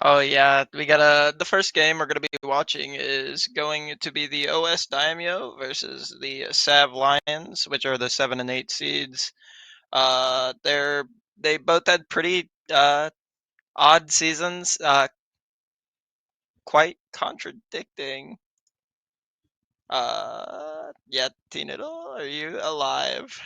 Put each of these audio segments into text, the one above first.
Oh yeah, we got the first game we're gonna be watching is going to be the OS Daimyo versus the SAV Lions, which are the 7 and 8 seeds. They both had pretty odd seasons, quite contradicting. Yeah, T-Noodle, are you alive?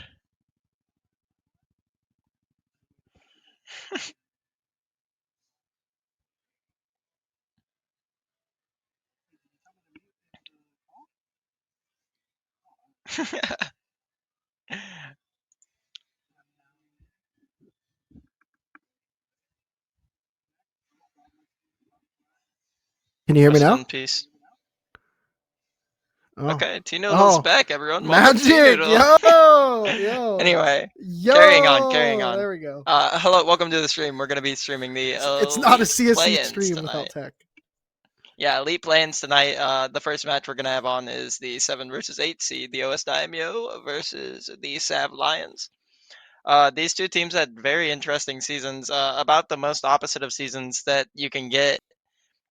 Can you hear me Rest now? in peace. Oh. Okay, T-Noodle's Oh. back, everyone. Welcome, Magic! T-Noodle. Yo! Anyway, carrying on, carrying Yo! on. There we go. Hello, welcome to the stream. We're going to be streaming the It's not a Elite CSC Play-ins stream without tonight. tech. Yeah, Elite Play-ins tonight. The first match we're going to have on is the 7 versus 8 seed, the OS Daimyo versus the SAV Lions. These two teams had very interesting seasons, about the most opposite of seasons that you can get.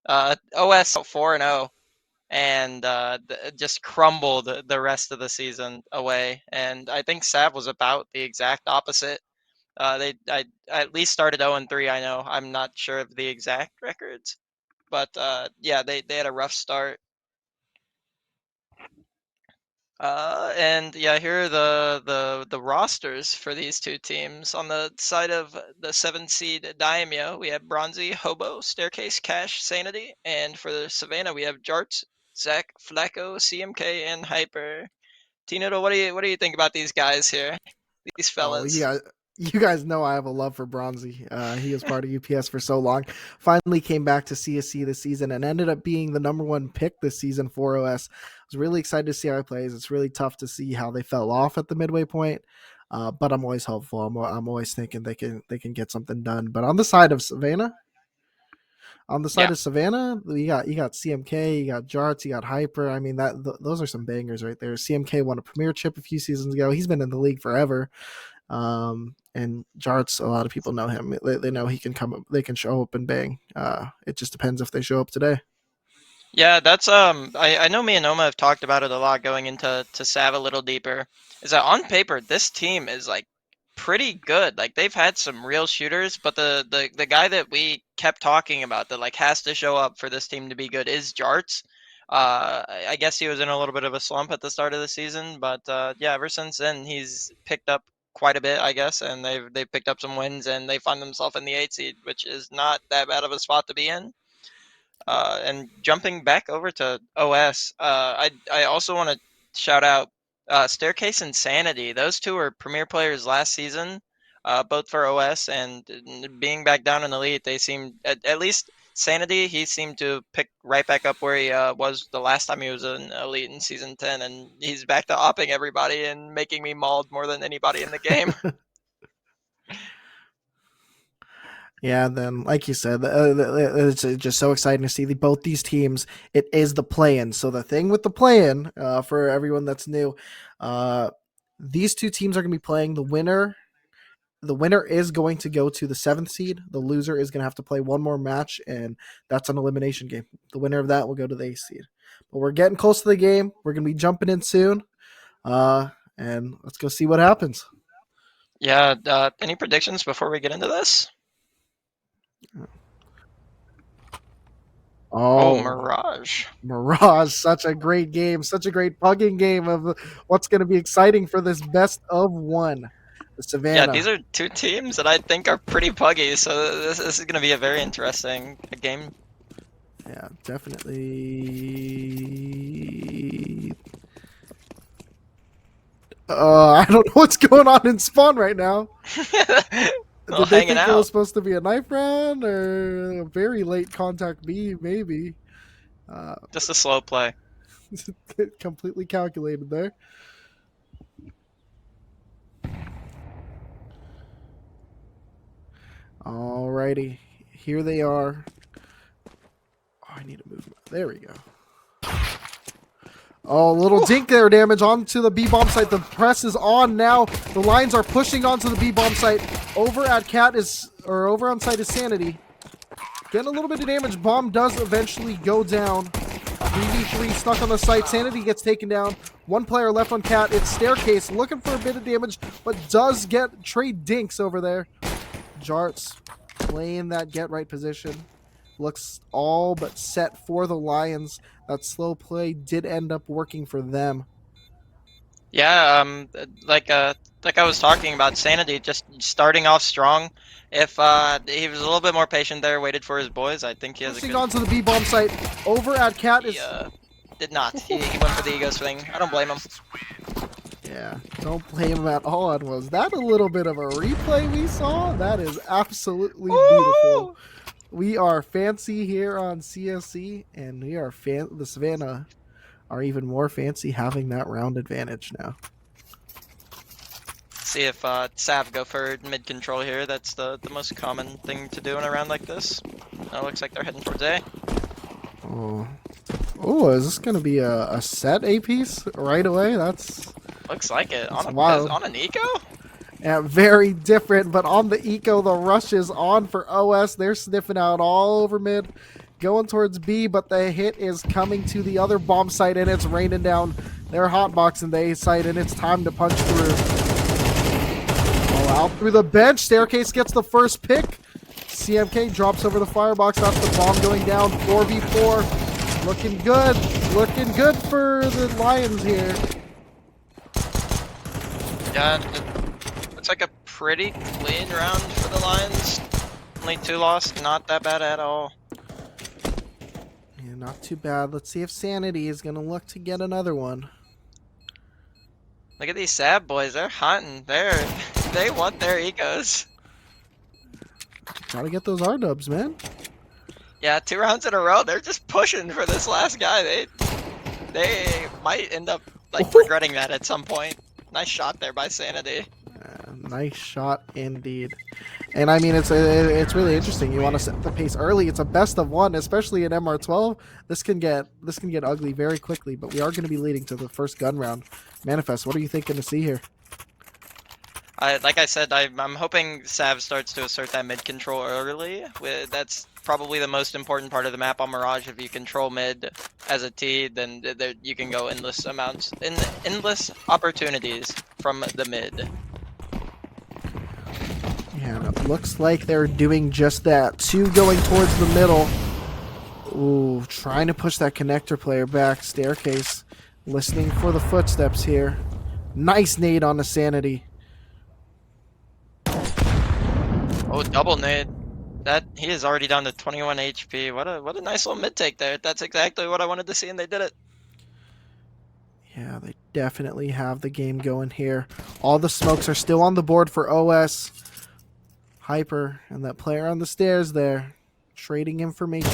OS 4-0 and just crumbled the rest of the season away. And I think SAV was about the exact opposite. I at least started 0-3. I know. I'm not sure of the exact records, but yeah, they had a rough start. And yeah, here are the rosters for these two teams. On the side of the 7 seed Daimyo, we have Bronzy, Hobo, Staircase, Cash, Sanity, and for the Savannah, we have Jarts, Zach, Flacco, CMK, and Hyper. Tino, what do you think about these guys here? These Oh fellas. yeah, you guys know I have a love for Bronzy. He was part of UPS for so long. Finally came back to CSC this season and ended up being the number one pick this season for OS. I was really excited to see how he plays. It's really tough to see how they fell off at the midway point. But I'm always hopeful. I'm always thinking they can get something done. But on the side Yeah. of Savannah, you got CMK, you got Jarts, you got Hyper. I mean those are some bangers right there. CMK won a premier chip a few seasons ago. He's been in the league forever. And Jarts, a lot of people know him. They know he can come up, they can show up and bang. It just depends if they show up today. Yeah, that's I know me and Noma have talked about it a lot going into Sav a little deeper. Is that on paper this team is like pretty good. Like they've had some real shooters, but the guy that we kept talking about that like has to show up for this team to be good is Jarts. I guess he was in a little bit of a slump at the start of the season, but yeah, ever since then he's picked up quite a bit, I guess, and they've picked up some wins and they find themselves in the 8 seed, which is not that bad of a spot to be in. And jumping back over to OS, I also want to shout out Staircase and Sanity. Those two were premier players last season, both for OS, and being back down in Elite, they seemed at least Sanity. He seemed to pick right back up where he was the last time he was in Elite in season 10, and he's back to opping everybody and making me mauled more than anybody in the game. Yeah, then like you said, it's just so exciting to see both these teams. It is the play-in. So the thing with the play-in, for everyone that's new, uh, these two teams are going to be playing the winner. The winner is going to go to the 7th seed. The loser is going to have to play one more match, and that's an elimination game. The winner of that will go to the 8th seed. But we're getting close to the game. We're going to be jumping in soon, and let's go see what happens. Yeah, any predictions before we get into this? Oh, Oh, Mirage. Mirage, such a great game, such a great pugging game of what's going to be exciting for this best of one. The Yeah, these Savannah. are two teams that I think are pretty puggy, so this is going to be a very interesting game. Yeah, definitely. I don't know what's going on in spawn right now. Well, Did they hanging think it was out. supposed to be a knife round or a very late contact B? Maybe. Uh, Just a slow play. completely calculated there. Alrighty, here they are. Oh, I need to move. There we go. Oh, little Whew. dink there damage onto the B bomb site. The press is on now. The Lions are pushing onto the B bomb site. Over at Cat is, or over on site is Sanity. Getting a little bit of damage. Bomb does eventually go down. 3v3 stuck on the site. Sanity gets taken down. One player left on Cat. It's Staircase looking for a bit of damage, but does get trade dinks over there. Jarts playing that get right position. Looks all but set for the Lions. That slow play did end up working for them. Yeah, like I was talking about, Sanity just starting off strong. If he was a little bit more patient there, waited for his boys, I think he has a Pushing good. onto the B bomb site. Over at Cat He is. did not. He went for the ego swing. I don't blame him. Yeah, don't blame him at all. And was that a little bit of a replay we saw? That is absolutely beautiful. Ooh! We are fancy here on CSC, and we are the Savannah are even more fancy having that round advantage now. See if Sav go for mid control here. That's the most common thing to do in a round like this. It looks like they're heading towards A. Oh, is this going to be a set A piece right away? That's Looks like it. wild. On an eco? Yeah, very different, but on the eco, the rush is on for OS. They're sniffing out all over mid, going towards B, but the hit is coming to the other bomb site, and it's raining down. They're hotboxing the A site, and it's time to punch through. Oh, out through the bench. Staircase gets the first pick. CMK drops over the firebox. That's the bomb going down. 4v4. Looking good. Looking good for the Lions here. Yeah, looks like a pretty clean round for the Lions. Only 2 lost, not that bad at all. Yeah, not too bad. Let's see if Sanity is going to look to get another one. Look at these SAV boys, they're hunting. They want their ecos. Gotta get those R-dubs, man. Yeah, 2 rounds in a row. They're just pushing for this last guy. They might end up like regretting that at some point. Nice shot there by Sanity. Nice shot indeed. And I mean, it's really interesting. You want to set the pace early. It's a best of one, especially in MR12. This can get ugly very quickly. But we are going to be leading to the first gun round. Manifest, what are you thinking to see here? Like I said, I'm hoping SAV starts to assert that mid control early. That's probably the most important part of the map on Mirage. If you control mid as a T, then you can go endless opportunities from the mid. Yeah, and it looks like they're doing just that. 2 going towards the middle. Ooh, trying to push that connector player back. Staircase, listening for the footsteps here. Nice nade on the Sanity. Oh, double nade. That he is already down to 21 HP. What a nice little mid take there. That's exactly what I wanted to see, and they did it. Yeah, they definitely have the game going here. All the smokes are still on the board for OS. Hyper and that player on the stairs there, trading information.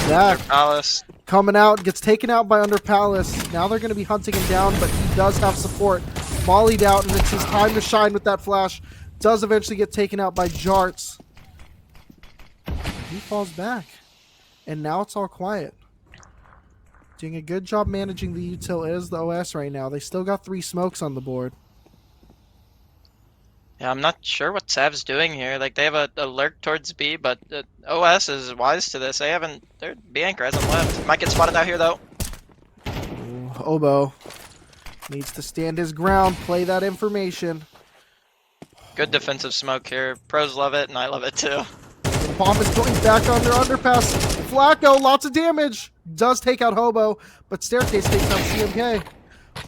Zach Palace coming out, gets taken out by Under Palace. Now they're going to be hunting him down, but he does have support. Volleyed out, and it's his time to shine with that flash. Does eventually get taken out by Jarts. He falls back. And now it's all quiet. Doing a good job managing the util is the OS right now. They still got 3 smokes on the board. Yeah, I'm not sure what SAV's doing here. Like, they have a lurk towards B, but OS is wise to this. Their B anchor hasn't left. Might get spotted out here, though. Ooh, Oboe needs to stand his ground, play that information. Good defensive smoke here. Pros love it, and I love it too. The bomb is going back under underpass. Flacco, lots of damage. Does take out Hobo, but Staircase takes out CMK.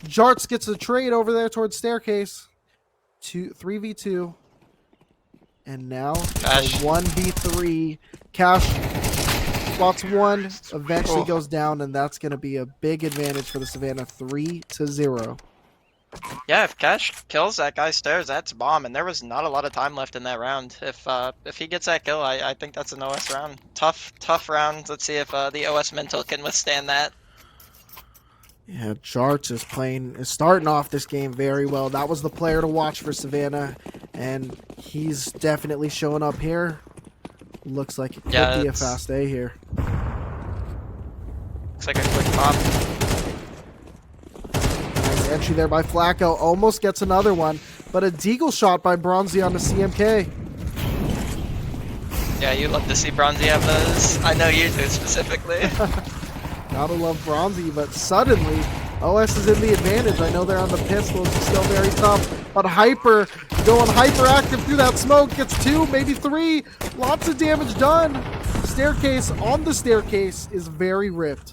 Jarts gets a trade over there towards Staircase. 3v2. And now Cash. 1v3. Cash spots 1, eventually goes down, and that's going to be a big advantage for the Savannah. 3-0. Yeah, if Cash kills that guy stairs, that's bomb, and there was not a lot of time left in that round. If he gets that kill, I think that's an OS round. Tough round. Let's see if the OS mental can withstand that. Yeah, Jarts is starting off this game very well. That was the player to watch for Savannah, and he's definitely showing up here. Looks like it could be a fast A here. Looks like a quick pop. Nice entry there by Flacco. Almost gets another one, but a deagle shot by Bronzy on the CMK. Yeah, you love to see Bronzy have those. I know you do specifically. Gotta love Bronzy, but suddenly OS is in the advantage. I know they're on the pistols, it's still very tough, but Hyper going hyperactive through that smoke, gets 2, maybe 3, lots of damage done. Staircase on the staircase is very ripped.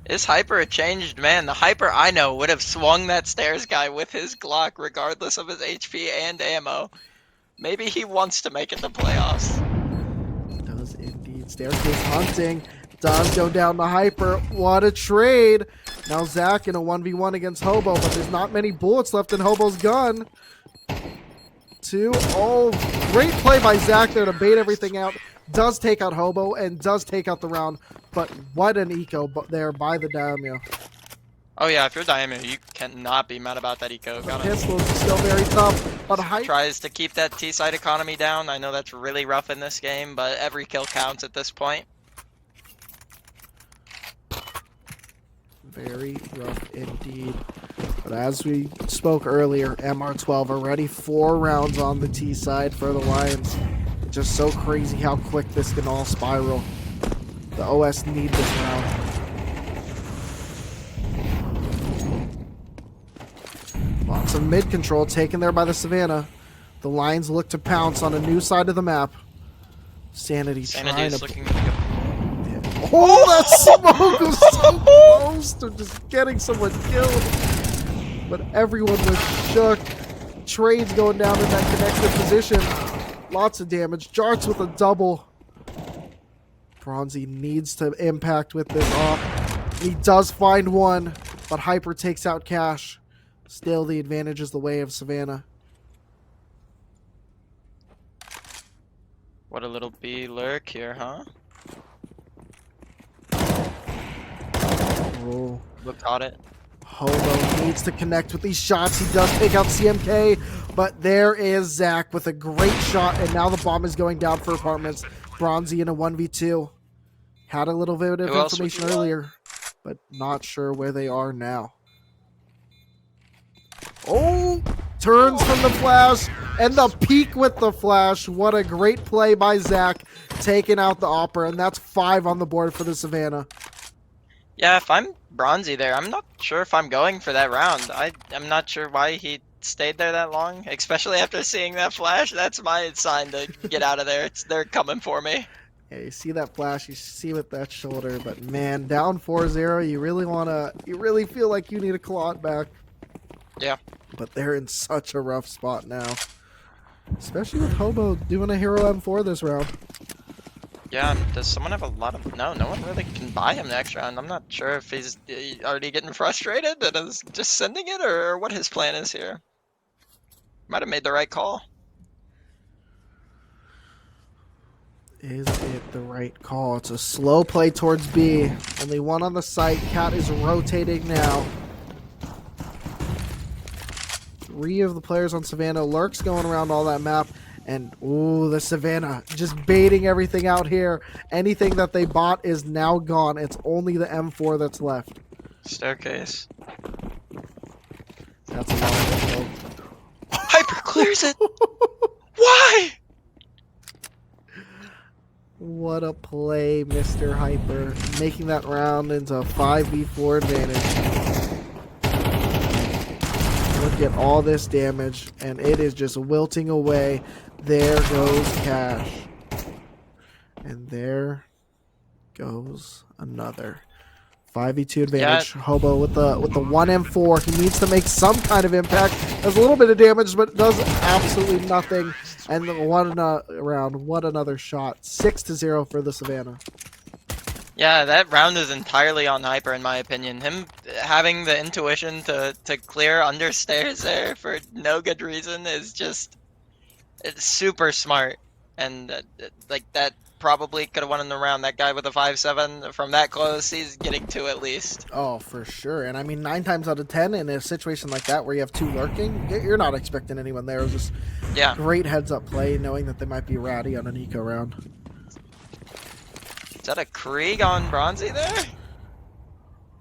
Is Hyper a changed man? The Hyper I know would have swung that stairs guy with his Glock regardless of his HP and ammo. Maybe he wants to make it to playoffs. Does indeed. Staircase hunting. Does go down to Hyper. What a trade. Now Zach in a 1v1 against Hobo, but there's not many bullets left in Hobo's gun. 2. Oh, great play by Zach there to bait everything out. Does take out Hobo and does take out the round, but what an eco there by the Daimyo. Oh yeah, if you're Daimyo, you cannot be mad about that eco. Pistols is still very tough, but Hyper tries to keep that T-side economy down. I know that's really rough in this game, but every kill counts at this point. Very rough indeed. But as we spoke earlier, MR12 already 4 rounds on the T side for the Lions. It's just so crazy how quick this can all spiral. The OS need this round. Lots of mid control taken there by the Savannah. The Lions look to pounce on a new side of the map. Sanity trying to... looking to Oh, that smoke was so close to just getting someone killed. But everyone was shook. Trades going down in that connected position. Lots of damage. Jarts with a double. Bronzy needs to impact with this off. He does find one, but Hyper takes out Cash. Still, the advantage is the way of Savannah. What a little B lurk here, huh? Oh. Look caught it. Hobo needs to connect with these shots. He does take out CMK, but there is Zach with a great shot, and now the bomb is going down for apartments. Bronzy in a 1v2. Had a little bit of Who else would information you want? earlier, but not sure where they are now. Oh, turns from the flash, and the peak with the flash. What a great play by Zach, taking out the Opera, and that's 5 on the board for the Savannah. Yeah, if I'm Bronzy there, I'm not sure if I'm going for that round. I'm not sure why he stayed there that long, especially after seeing that flash. That's my sign to get out of there. They're coming for me. Yeah, you see that flash, you see with that shoulder, but man, down 4-0, you really feel like you need a claw it back. Yeah. But they're in such a rough spot now. Especially with Hobo doing a hero M4 this round. Yeah, does someone have a lot of... No one really can buy him next round. I'm not sure if he's already getting frustrated and is just sending it, or what his plan is here. Might have made the right call. Is it the right call? It's a slow play towards B. Only one on the site. Cat is rotating now. 3 of the players on Savannah. Lurk's going around all that map. And, ooh, the Savannah just baiting everything out here. Anything that they bought is now gone. It's only the M4 that's left. Staircase. That's a lot of info. Hyper clears it! Why? What a play, Mr. Hyper. Making that round into a 5v4 advantage. Look at all this damage, and it is just wilting away. There goes Cash. And there goes another 5v2 advantage. Yeah. Hobo with the 1M4. He needs to make some kind of impact. Does a little bit of damage, but does absolutely nothing. And what another shot. 6-0 for the Savannah. Yeah, that round is entirely on Hyper, in my opinion. Him having the intuition to clear under stairs there for no good reason is just... It's super smart. And like that probably could have won in the round. That guy with a 5-7 from that close, he's getting 2 at least. Oh, for sure. And I mean, 9 times out of 10 in a situation like that where you have 2 lurking, you're not expecting anyone there. It was just great heads-up play, knowing that they might be ratty on an eco round. Is that a Krieg on Bronzy there?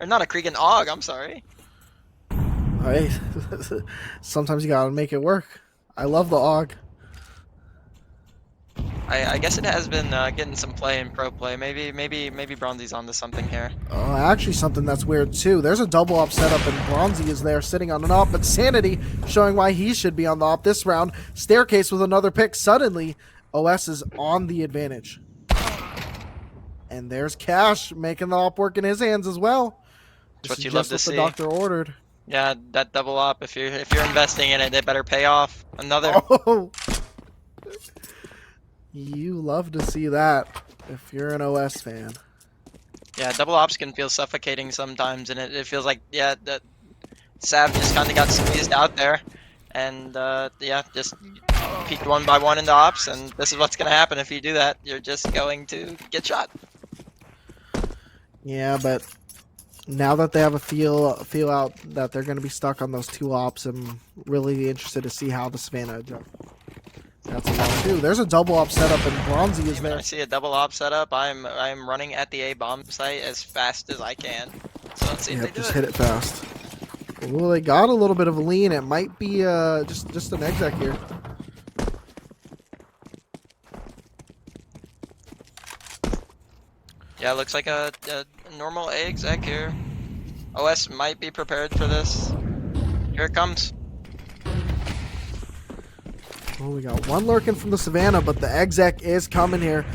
Or not a Krieg, an AUG, I'm sorry. Hey, sometimes you gotta make it work. I love the AUG. I guess it has been getting some play in pro play. Maybe Bronzy's onto something here. Actually, something that's weird too. There's a double op setup, and Bronzy is there sitting on an op, but Sanity showing why he should be on the op this round. Staircase with another pick. Suddenly, OS is on the advantage. And there's Cash making the op work in his hands as well. That's what you love to see. The doctor ordered. Yeah, that double op. If you're investing in it, it better pay off. Another. Oh. You love to see that if you're an OS fan. Yeah, double ops can feel suffocating sometimes, and it feels like, yeah, that SAV just kind of got squeezed out there. And, yeah, just peeked one by one into ops, and this is what's going to happen if you do that. You're just going to get shot. Yeah, but now that they have a feel out that they're going to be stuck on those 2 ops, I'm really interested to see how the Savannah adjusts. That's a lot too. There's a double op setup, and Bronzy is there. When I see a double op setup, I'm running at the A bomb site as fast as I can. So let's see if they do just hit it fast. Well, they got a little bit of a lean. It might be just an exec here. Yeah, it looks like a normal A exec here. OS might be prepared for this. Here it comes. Oh, we got one lurking from the Savannah, but the exec is coming here.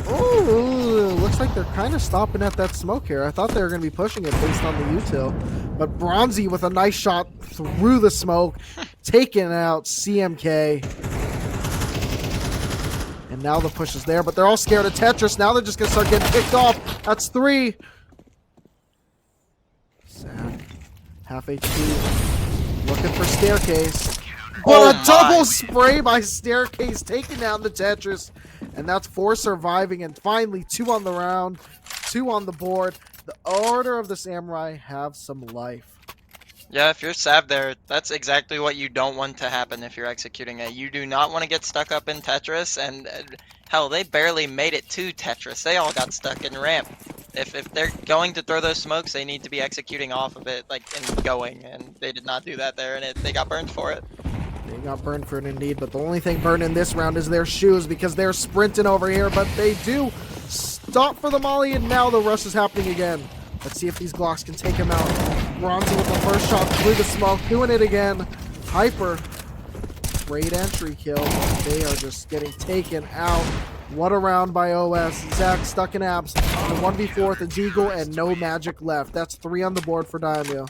Oh, looks like they're kind of stopping at that smoke here. I thought they were going to be pushing it based on the util. But Bronzy with a nice shot through the smoke, taking out CMK. And now the push is there, but they're all scared of Tetris. Now they're just going to start getting picked off. That's 3. Sad. Half HP. Looking for staircase. Oh but a double my. spray by Staircase taking down the Tetris. And that's 4 surviving, and finally 2 on the round, 2 on the board. The Order of the Samurai have some life. Yeah, if you're SAV there, that's exactly what you don't want to happen if you're executing it. You do not want to get stuck up in Tetris, and hell, they barely made it to Tetris. They all got stuck in ramp. If they're going to throw those smokes, they need to be executing off of it, like, and going, and they did not do that there, and they got burned for it. They got burned for it indeed, but the only thing burned in this round is their shoes because they're sprinting over here, but they do stop for the molly, and now the rush is happening again. Let's see if these Glocks can take him out. Bronzy with the first shot through the smoke, doing it again. Hyper, great entry kill. They are just getting taken out. What a round by OS. Zach stuck in abs. The 1v4 with a Deagle and no magic left. That's 3 on the board for Daimyo.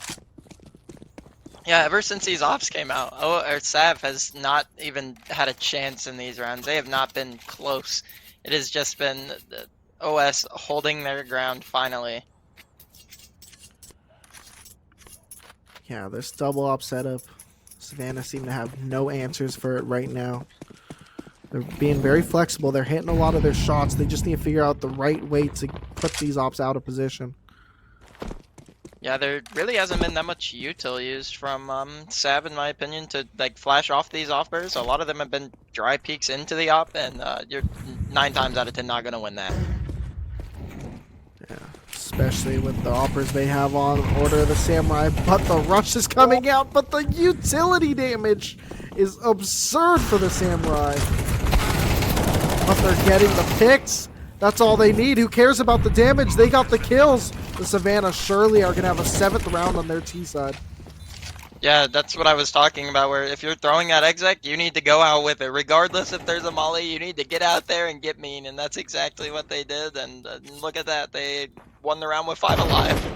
Yeah, ever since these ops came out, SAV has not even had a chance in these rounds. They have not been close. It has just been OS holding their ground finally. Yeah, this double op setup, Savannah seem to have no answers for it right now. They're being very flexible. They're hitting a lot of their shots. They just need to figure out the right way to put these ops out of position. Yeah, there really hasn't been that much util used from SAV, in my opinion, to like flash off these off-bursts. A lot of them have been dry peeks into the op, and you're 9 times out of 10 not going to win that. Yeah, especially with the offers they have on Order of the Samurai. But the rush is coming out, but the utility damage is absurd for the Samurai. But they're getting the picks. That's all they need. Who cares about the damage? They got the kills. The Savannah surely are going to have a 7th round on their T side. Yeah, that's what I was talking about, where if you're throwing that exec, you need to go out with it. Regardless if there's a molly, you need to get out there and get mean, and that's exactly what they did, and look at that. They won the round with 5 alive.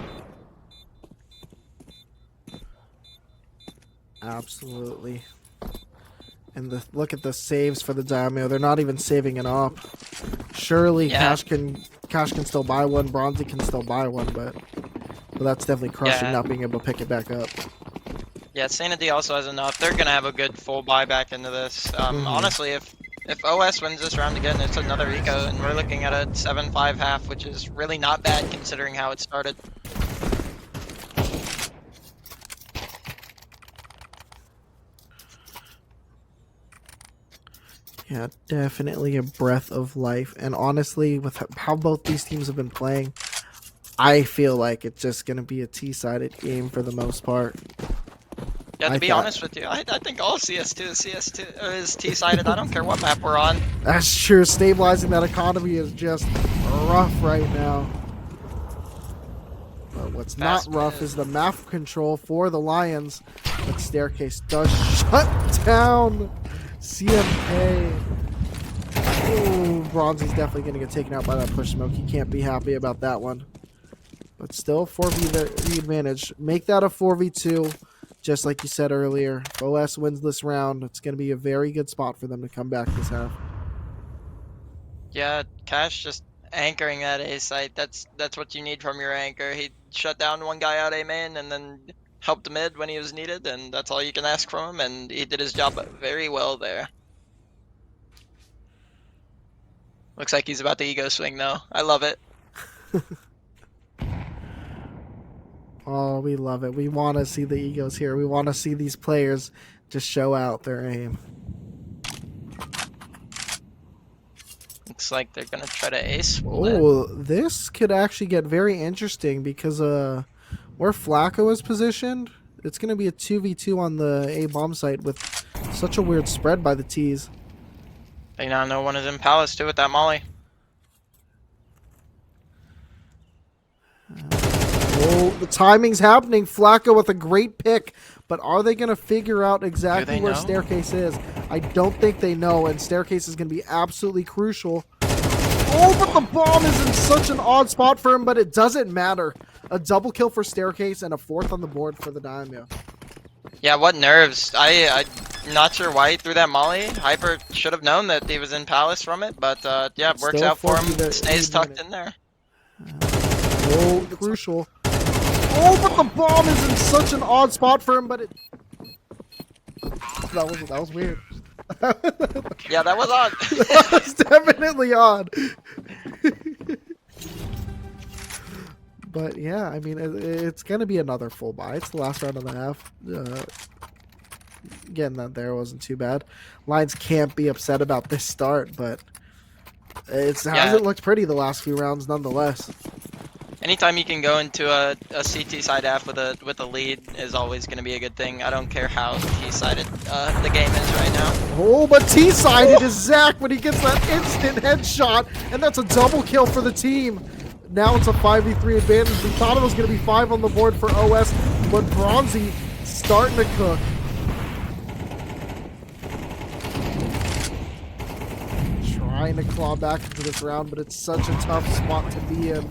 Absolutely. And look at the saves for the Daimyo. They're not even saving it up. Surely Yeah. Cash can still buy one. Bronzy can still buy one, but that's definitely crushing Yeah. not being able to pick it back up. Yeah, Sanity also has enough. They're gonna have a good full buy back into this. Honestly, if OS wins this round again, it's another eco, and we're looking at a 7-5 half, which is really not bad considering how it started. Yeah, definitely a breath of life. And honestly, with how both these teams have been playing, I feel like it's just going to be a T-sided game for the most part. Yeah, to be honest with you, I think all CS2 is T-sided. I don't care what map we're on. That's true. Stabilizing that economy is just rough right now. But what's not rough is the map control for the Lions. But Staircase does shut down CMK. Ooh, Bronzy's definitely going to get taken out by that push smoke. He can't be happy about that one. But still, 4v advantage. Make that a 4v2, just like you said earlier. If OS wins this round, it's going to be a very good spot for them to come back this half. Yeah, Cash just anchoring that A site. That's what you need from your anchor. He shut down one guy out A main and then helped mid when he was needed, and that's all you can ask from him, and he did his job very well there. Looks like he's about to ego swing though. I love it. Oh, we love it. We want to see the egos here. We want to see these players just show out their aim. Looks like they're gonna try to ace split. Oh, this could actually get very interesting because where Flacco is positioned, it's going to be a 2v2 on the A bomb site with such a weird spread by the T's. They now know one is in Palace too with that molly. Oh, the timing's happening. Flacco with a great pick, but are they going to figure out exactly where Staircase is? I don't think they know, and Staircase is going to be absolutely crucial. Oh, but the bomb is in such an odd spot for him, but it doesn't matter. A double kill for Staircase and a 4th on the board for the Daimyo. Yeah, what nerves. I'm not sure why he threw that molly. Hyper should have known that he was in Palace from it, but yeah, it works out for him. Stays tucked in there. Oh, crucial. Oh, but the bomb is in such an odd spot for him, but it... that was weird. Yeah, that was odd. That was definitely odd. But yeah, I mean, it's gonna be another full buy. It's the last round of the half. Getting that there wasn't too bad. Lions can't be upset about this start, but it Yeah, hasn't looked pretty the last few rounds, nonetheless. anytime you can go into a CT side half with a lead is always going to be a good thing. I don't care how T-sided the game is right now. Oh, but T-sided is Zach when he gets that instant headshot, and that's a double kill for the team. Now it's a 5v3 advantage. We thought it was going to be 5 on the board for OS, but Bronzy starting to cook. Trying to claw back into this round, but it's such a tough spot to be in.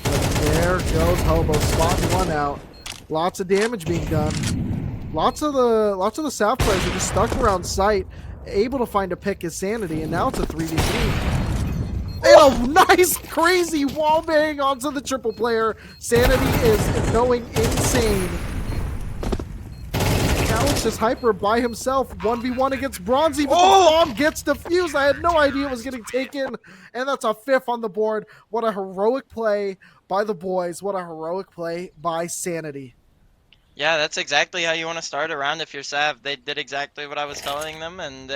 But there goes Hobo, spotting one out. Lots of damage being done. Lots of the SAV players are just stuck around site, able to find a pick his sanity, and now it's a 3v3. And a nice, crazy wall bang onto the triple player. Sanity is going insane. Now it's just Hyper by himself, 1v1 against Bronzy, but the bomb gets defused. I had no idea it was getting taken, and that's a 5th on the board. What a heroic play by the boys. What a heroic play by Sanity. Yeah, that's exactly how you want to start a round if you're SAV. They did exactly what I was telling them, and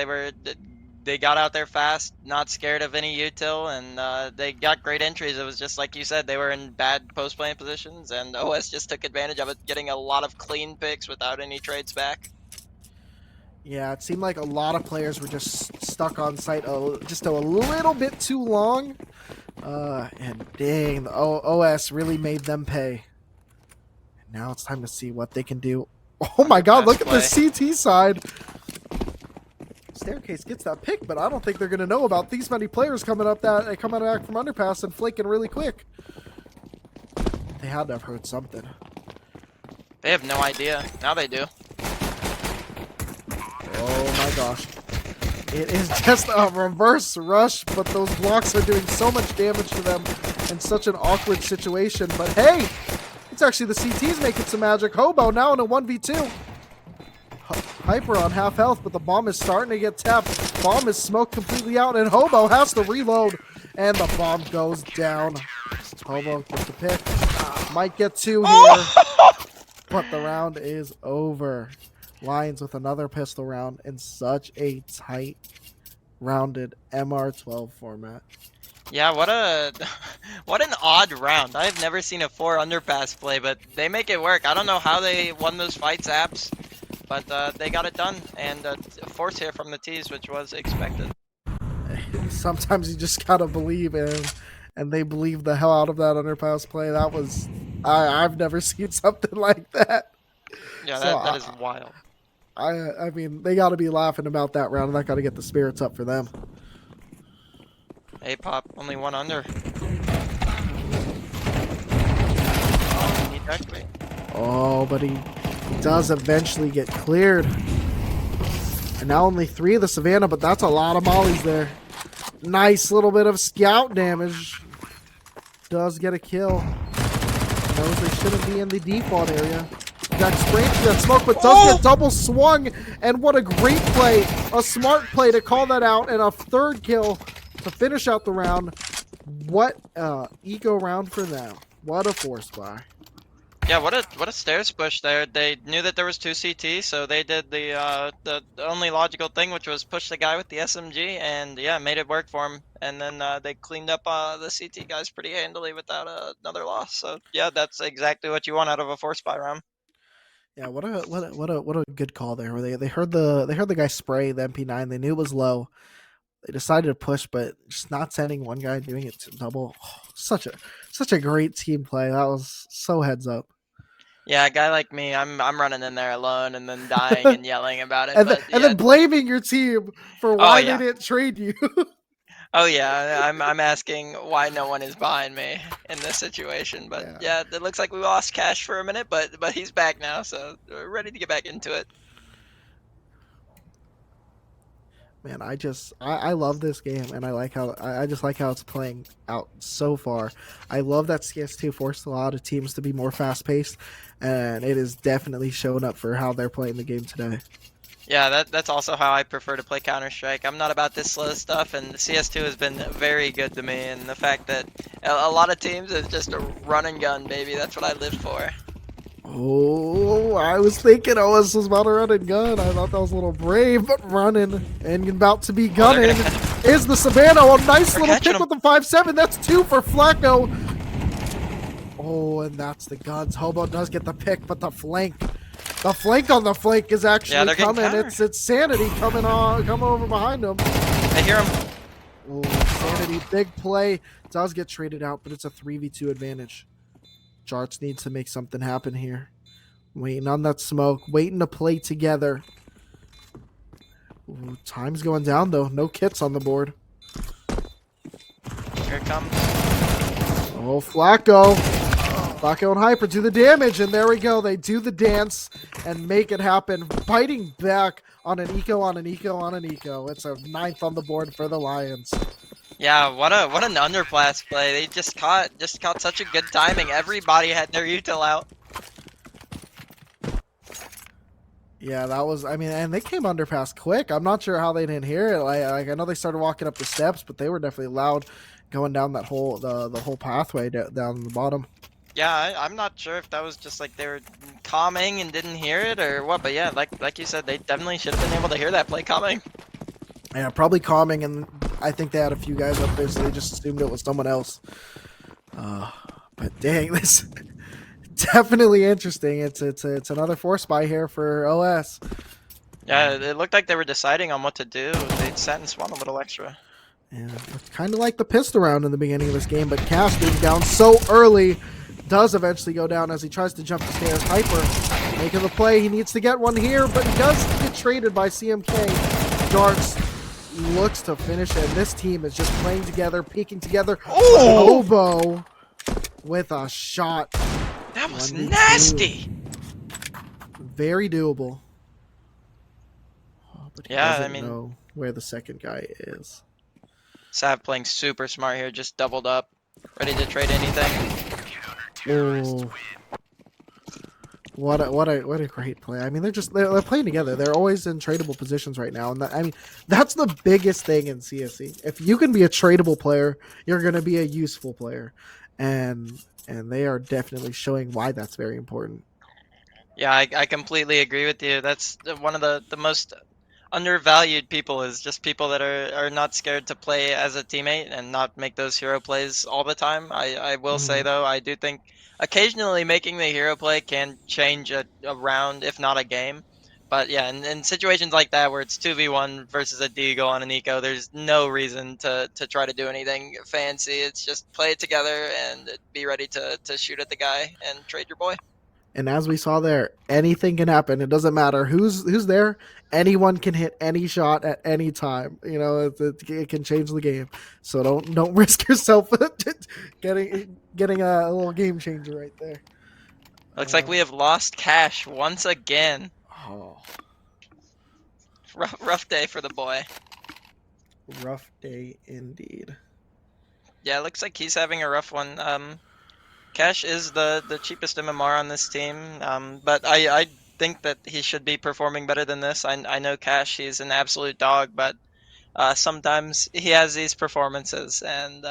they got out there fast, not scared of any util, and they got great entries. It was just like you said, they were in bad post-playing positions, and OS just took advantage of it, getting a lot of clean picks without any trades back. Yeah, it seemed like a lot of players were just stuck on site just a little bit too long. And dang, the OS really made them pay. Now it's time to see what they can do. Oh my god, look at the CT side. Staircase gets that pick, but I don't think they're going to know about these many players coming back from underpass and flaking really quick. They had to have heard something. They have no idea. Now they do. Oh my gosh. It is just a reverse rush, but those blocks are doing so much damage to them in such an awkward situation. But hey, it's actually the CTs making some magic. Hobo now in a 1v2. Hyper on half health, but the bomb is starting to get tapped. Bomb is smoked completely out, and Hobo has to reload, and the bomb goes down. Hobo gets the pick. Might get 2 here, but the round is over. Lions with another pistol round in such a tight, rounded MR12 format. Yeah, what an odd round. I've never seen a 4 underpass play, but they make it work. I don't know how they won those fights, apps, but they got it done, and a force here from the T's, which was expected. Sometimes you just gotta believe in, and they believed the hell out of that underpass play. That was, I've never seen something like that. Yeah, So that is wild. I mean, they gotta be laughing about that round, and that gotta get the spirits up for them. Hey, Pop, only 1 under. Oh, but he does eventually get cleared. And now only 3 of the Savannah, but that's a lot of mollies there. Nice little bit of scout damage. Does get a kill. Knows they shouldn't be in the default area. Got sprayed through that smoke, but does get double swung. And what a great play. A smart play to call that out, and a 3rd kill to finish out the round. What eco round for them. What a force buy. Yeah, what a stairs push there. They knew that there was 2 CT, so they did the only logical thing, which was push the guy with the SMG, and yeah, made it work for him. And then they cleaned up the CT guys pretty handily without another loss. So yeah, that's exactly what you want out of a force buy round. Yeah, what a good call there. Where they heard the guy spray the MP9. They knew it was low. They decided to push, but just not sending one guy, doing it to double. Oh, such a great team play. That was so heads up. Yeah, a guy like me, I'm running in there alone and then dying and yelling about it. and, But and yeah, then blaming your team for why they didn't trade you. oh yeah, I'm asking why no one is behind me in this situation. But yeah, it looks like we lost Cash for a minute, but he's back now, so we're ready to get back into it. Man, I love this game, and I just like how it's playing out so far. I love that CS2 forced a lot of teams to be more fast paced, and it is definitely showing up for how they're playing the game today. Yeah, that's also how I prefer to play Counter-Strike. I'm not about this slow stuff, and CS2 has been very good to me, and the fact that a lot of teams is just a run and gun, baby. That's what I live for. Oh, I was thinking OS was about to run and gun. I thought that was a little brave, but running and about to be Oh, they're gunning gonna catch him. is the Savannah. A nice They're little catching pick him. with the 5-7. That's 2 for Flacco. Oh, and that's the guns. Hobo does get the pick, but the flank on the flank is Yeah, actually they're getting coming. countered. It's Sanity coming over behind him. I hear him. Oh, Sanity, big play. Does get traded out, but it's a 3v2 advantage. Jarts needs to make something happen here. Waiting on that smoke, waiting to play together. Ooh, time's going down though. No kits on the board. Here it comes. Oh, Flacco. Flacco and Hyper do the damage, and there we go. They do the dance and make it happen. Biting back on an eco, on an eco, on an eco. It's a 9th on the board for the Lions. Yeah, what an underblast play. They just caught such a good timing. Everybody had their util out. Yeah, that was. I mean, and they came underpass quick. I'm not sure how they didn't hear it. Like I know they started walking up the steps, but they were definitely loud, going down that whole the whole pathway down the bottom. Yeah, I'm not sure if that was just like they were calming and didn't hear it or what, but yeah, like you said, they definitely should have been able to hear that play coming. Yeah, probably calming, and I think they had a few guys up there, so they just assumed it was someone else. But dang, this definitely interesting. It's another force buy here for OS. Yeah, it looked like they were deciding on what to do. They sat and spawned a little extra. And kind of like the pistol round in the beginning of this game, but Cass being down so early does eventually go down as he tries to jump the stairs. Hyper making the play. He needs to get one here, but he does get traded by CMK. Darts looks to finish it. This team is just playing together, peeking together. Oh! Hobo with a shot. That was 1v2. nasty! Very doable. Oh, but he Yeah, doesn't I mean, know where the second guy is. Sav playing super smart here, just doubled up, ready to trade anything. Oh. What a great play. I mean, they're playing together. They're always in tradable positions right now, and I mean, that's the biggest thing in CSC. If you can be a tradable player, you're going to be a useful player, and they are definitely showing why that's very important. Yeah, I completely agree with you. That's one of the most undervalued people is just people that are not scared to play as a teammate and not make those hero plays all the time. I will say Mhm. though, I do think occasionally making the hero play can change a round, if not a game. But yeah, in situations like that where it's 2v1 versus a Deagle on an eco, there's no reason to try to do anything fancy. It's just play it together and be ready to shoot at the guy and trade your boy. And as we saw there, anything can happen. It doesn't matter who's there. Anyone can hit any shot at any time. You know, it can change the game. So don't risk yourself getting a little game changer right there. Looks like we have lost Cash once again. Oh, Rough day for the boy. rough day indeed. Yeah, it looks like he's having a rough one. Cash is the cheapest MMR on this team, but I think that he should be performing better than this. I know Cash, he's an absolute dog, but sometimes he has these performances, and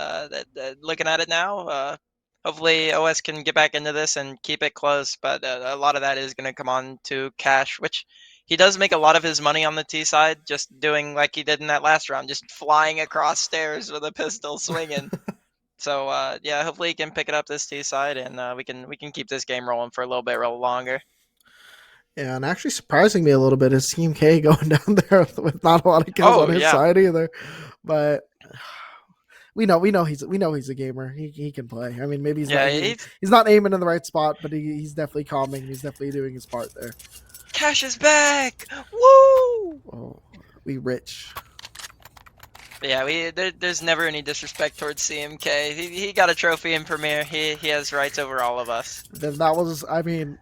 looking at it now, hopefully OS can get back into this and keep it close. But a lot of that is going to come on to Cash, which he does make a lot of his money on the T side, just doing like he did in that last round, just flying across stairs with a pistol swinging. So yeah, hopefully he can pick it up this T side, and we can keep this game rolling for a little bit longer. Yeah, and actually surprising me a little bit is Team K going down there with not a lot of kills Oh on his yeah, side either. But we know he's a gamer. He can play. I mean, maybe yeah, he's not aiming in the right spot, but he's definitely calming. He's definitely doing his part there. Cash is back. Woo! Oh, we rich. But yeah, there's never any disrespect towards CMK. He got a trophy in Premier. He has rights over all of us. Then that was, I mean,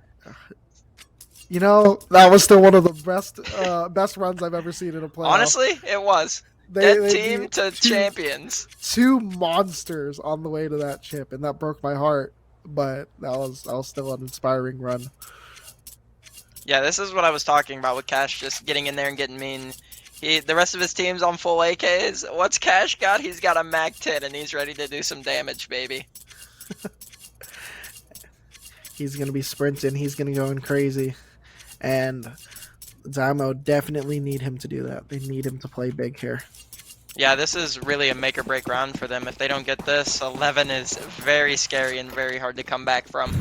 that was still one of the best runs I've ever seen in a playoff. Honestly, it was. Dead team to champions. Two monsters on the way to that chip, and that broke my heart. But that was still an inspiring run. Yeah, this is what I was talking about with Cash just getting in there and getting mean. The rest of his team's on full AKs. What's Cash got? He's got a Mag 10 and he's ready to do some damage, baby. He's going to be sprinting. He's going to go in crazy. And Daimyo definitely need him to do that. They need him to play big here. Yeah, this is really a make or break round for them. If they don't get this, 11 is very scary and very hard to come back from.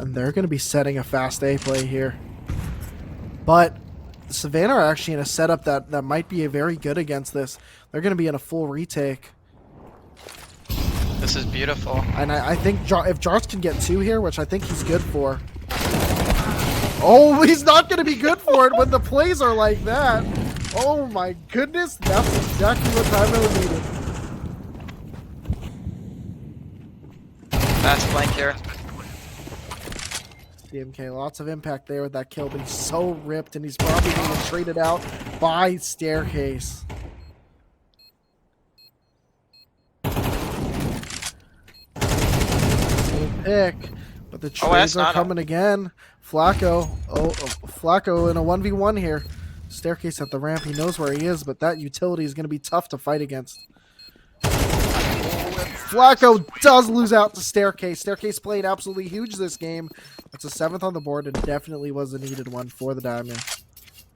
And they're going to be setting a fast A play here. But Savannah are actually in a setup that might be very good against this. They're going to be in a full retake. This is beautiful. And I think if Jarts can get 2 here, which I think he's good for. Oh, he's not going to be good for it when the plays are like that. Oh my goodness, that's exactly what Daimyo needed. Fast flank here. CMK, lots of impact there with that kill, but he's so ripped and he's probably going to trade it out by Staircase. Pick, but the trades are coming again. Flacco, Flacco in a 1v1 here. Staircase at the ramp, he knows where he is, but that utility is going to be tough to fight against. Flacco does lose out to Staircase. Staircase played absolutely huge this game. That's a 7th on the board and definitely was a needed one for the Daimyo.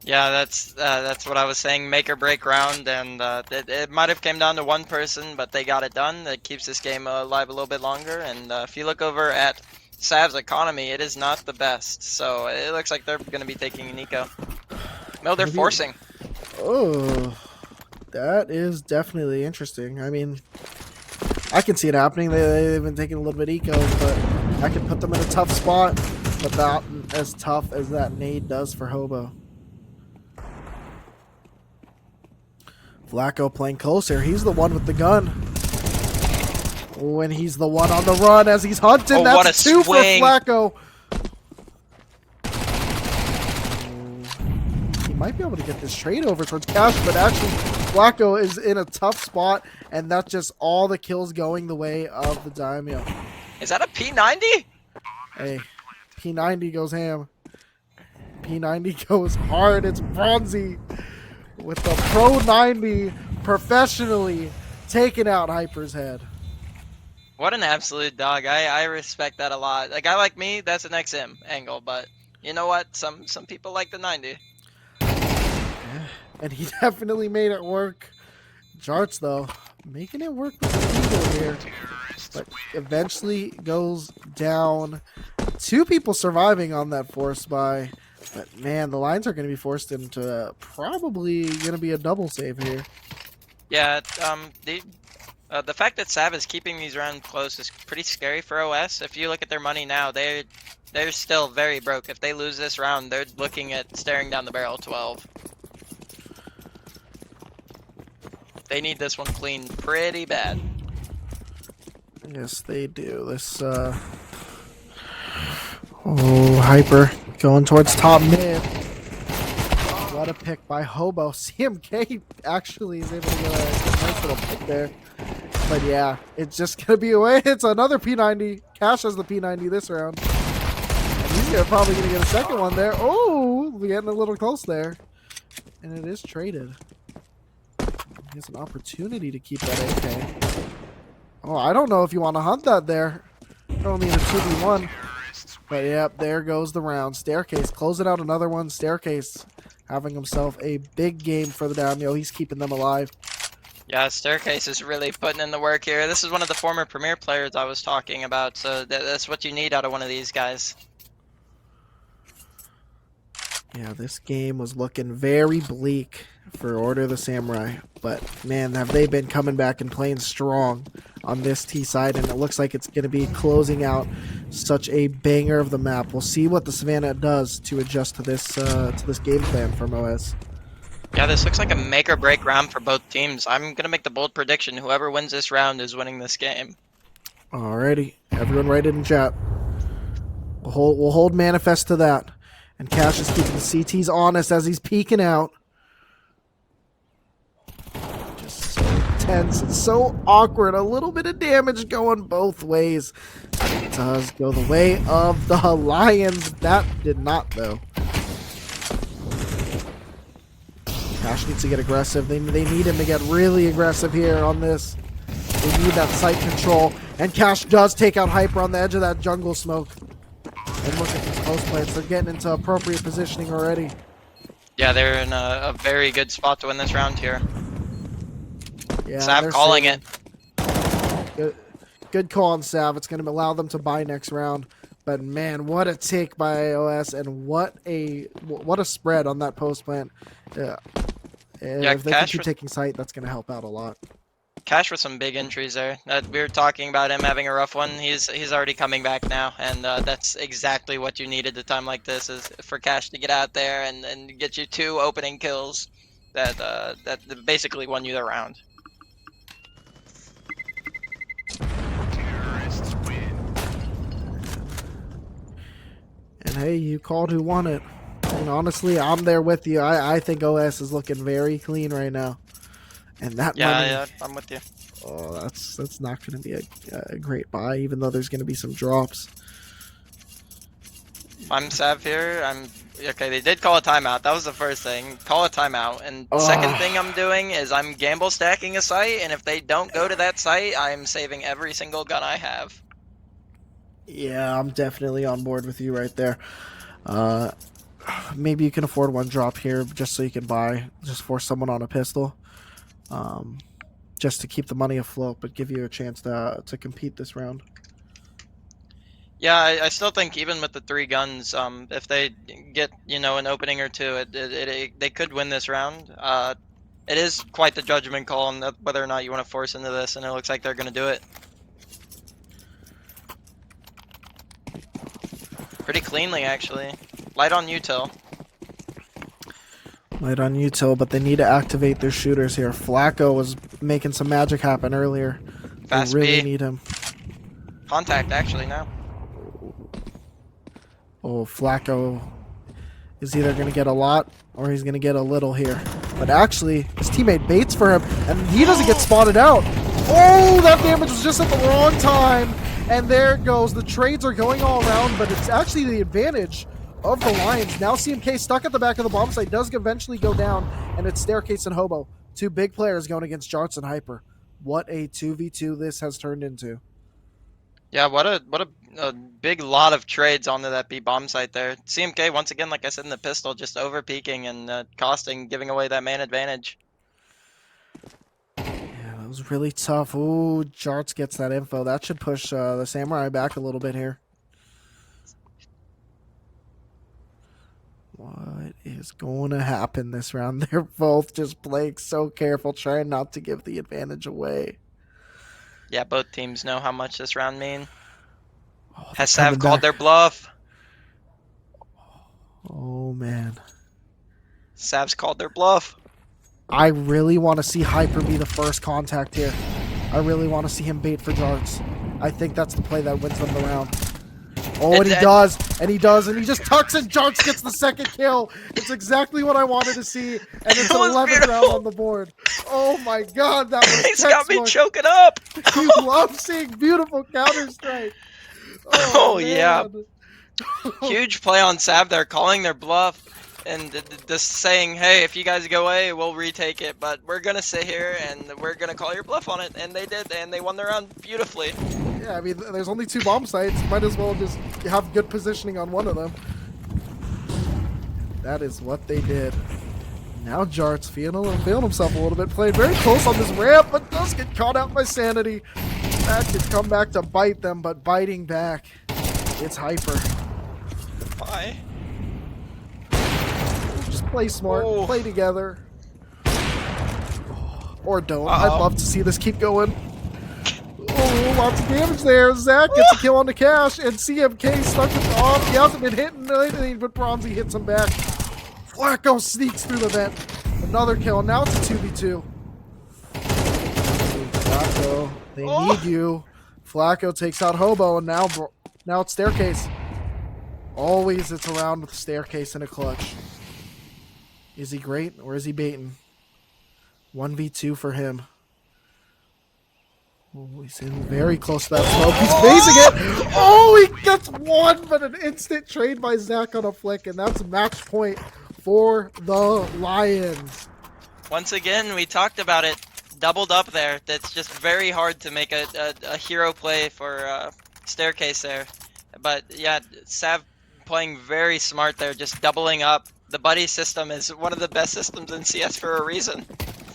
Yeah, that's what I was saying. Make or break round, and it might have came down to one person, but they got it done. That keeps this game alive a little bit longer. And if you look over at SAV's economy, it is not the best. So it looks like they're going to be taking Nico. No, they're forcing. Oh, that is definitely interesting. I mean, I can see it happening. They've been taking a little bit eco, but I can put them in a tough spot, but not as tough as that nade does for Hobo. Flacco playing closer. He's the one with the gun. When he's the one on the run as he's hunting. Oh, that's what a 2 swing. for Flacco. He might be able to get this trade over towards Cash, but actually Flacco is in a tough spot, and that's just all the kills going the way of the Daimyo. Is that a P90? Hey, P90 goes ham. P90 goes hard. It's bronzy. With the Pro 90 professionally taking out Hyper's head. What an absolute dog. I respect that a lot. A guy like me, that's an XM angle, but you know what? Some people like the 90. Yeah, and he definitely made it work. Jarts, though, making it work with the people here. But eventually goes down. 2 people surviving on that force buy. But man, the lines are going to be forced into probably going to be a double save here. Yeah, the fact that SAV is keeping these rounds close is pretty scary for OS. If you look at their money now, they're still very broke. If they lose this round, they're looking at staring down the barrel 12. They need this one cleaned pretty bad. Yes, they do. This, Hyper going towards top mid. What a pick by Hobo. CMK actually is able to get a nice little pick there. But yeah, it's just going to be away. It's another P90. Cash has the P90 this round. And he's probably going to get a second one there. Oh, we're getting a little close there. And it is traded. He has an opportunity to keep that AK. Oh, I don't know if you want to hunt that there. Only in a 2v1. But yep, there goes the round. Staircase closing out another one. Staircase having himself a big game for the Daimyo. He's keeping them alive. Yeah, Staircase is really putting in the work here. This is one of the former Premier players I was talking about, so that's what you need out of one of these guys. Yeah, this game was looking very bleak for Order of the Samurai. But, man, have they been coming back and playing strong on this T side. And it looks like it's going to be closing out such a banger of the map. We'll see what the Savannah does to adjust to this game plan from OS. Yeah, this looks like a make or break round for both teams. I'm going to make the bold prediction. Whoever wins this round is winning this game. Alrighty. Everyone write it in chat. We'll hold manifest to that. And Cash is keeping the CTs honest as he's peeking out. Just so tense. It's so awkward. A little bit of damage going both ways. It does go the way of the Lions. That did not, though. Cash needs to get aggressive. They need him to get really aggressive here on this. They need that sight control. And Cash does take out Hyper on the edge of that jungle smoke. And look at these post plants. They're getting into appropriate positioning already. Yeah, they're in a very good spot to win this round here. Yeah, Sav calling saving. it. Good call on Sav. It's going to allow them to buy next round. But man, what a take by OS, and what a spread on that post plant. Yeah. If they can keep taking sight, that's going to help out a lot. Cash with some big entries there. We were talking about him having a rough one. He's already coming back now, and that's exactly what you need at a time like this, is for Cash to get out there and get you 2 opening kills that basically won you the round. And hey, you called who won it. And honestly, I'm there with you. I think OS is looking very clean right now. And that money, Yeah, I'm with you. Oh, that's not going to be a great buy, even though there's going to be some drops. I'm Sav here. Okay. They did call a timeout. That was the first thing. Call a timeout. And second thing I'm doing is I'm gamble stacking a site. And if they don't go to that site, I'm saving every single gun I have. Yeah, I'm definitely on board with you right there. Maybe you can afford 1 drop here just so you can buy, just force someone on a pistol. Just to keep the money afloat, but give you a chance to compete this round. Yeah, I still think even with the 3 guns, if they get an opening or 2, they could win this round. It is quite the judgment call on whether or not you want to force into this, and it looks like they're going to do it. Pretty cleanly, actually. Light on util. Light on util, but they need to activate their shooters here. Flacco was making some magic happen earlier. Fast they really B. need him. Contact, actually, now. Oh, Flacco is either going to get a lot or he's going to get a little here. But actually, his teammate baits for him, and he doesn't get spotted out. Oh, that damage was just at the wrong time. And there it goes. The trades are going all around, but it's actually the advantage of the Lions. Now CMK stuck at the back of the bomb site, does eventually go down, and it's Staircase and Hobo. 2 big players going against Jarts and Hyper. What a 2v2 this has turned into. Yeah, what a big lot of trades onto that B bomb site there. CMK, once again, like I said in the pistol, just over peaking and costing, giving away that main advantage. That was really tough. Ooh, Jarts gets that info. That should push the Samurai back a little bit here. What is going to happen this round? They're both just playing so careful, trying not to give the advantage away. Yeah, both teams know how much this round mean. Oh, Has Sav called their bluff? Oh, man. Sav's called their bluff. I really want to see Hyper be the first contact here. I really want to see him bait for Jarts. I think that's the play that wins them the round. Oh, and he does, and he just tucks and Jarts gets the second kill. It's exactly what I wanted to see, and it's an 11th round on the board. Oh my god, that was He's got me choking up. You love seeing beautiful Counter-Strike. Oh yeah. Huge play on Sav there, calling their bluff. And just saying, hey, if you guys go away, we'll retake it. But we're going to sit here, and we're going to call your bluff on it. And they did, and they won the round beautifully. Yeah, I mean, there's only 2 bomb sites. Might as well just have good positioning on one of them. That is what they did. Now Jarts feeling himself a little bit. Playing very close on this ramp, but does get caught out by Sanity. That could come back to bite them, but biting back, it's Hyper. Bye. Just play smart, play together. Or don't. Uh-oh. I'd love to see this keep going. Oh, lots of damage there. Zach gets a kill on the Cash, and CMK stuck with the off. He hasn't been hitting anything, but Bronzy hits him back. Flacco sneaks through the vent. Another kill. Now it's a 2v2. Flacco, they need you. Flacco takes out Hobo, and now it's Staircase. Always it's around with Staircase in a clutch. Is he great, or is he baiting? 1v2 for him. Oh, he's in very close to that smoke. He's phasing it. Oh, he gets one, but an instant trade by Zach on a flick, and that's match point for the Lions. Once again, we talked about it. Doubled up there. That's just very hard to make a hero play for Staircase there. But yeah, Sav playing very smart there, just doubling up. The buddy system is one of the best systems in CS for a reason.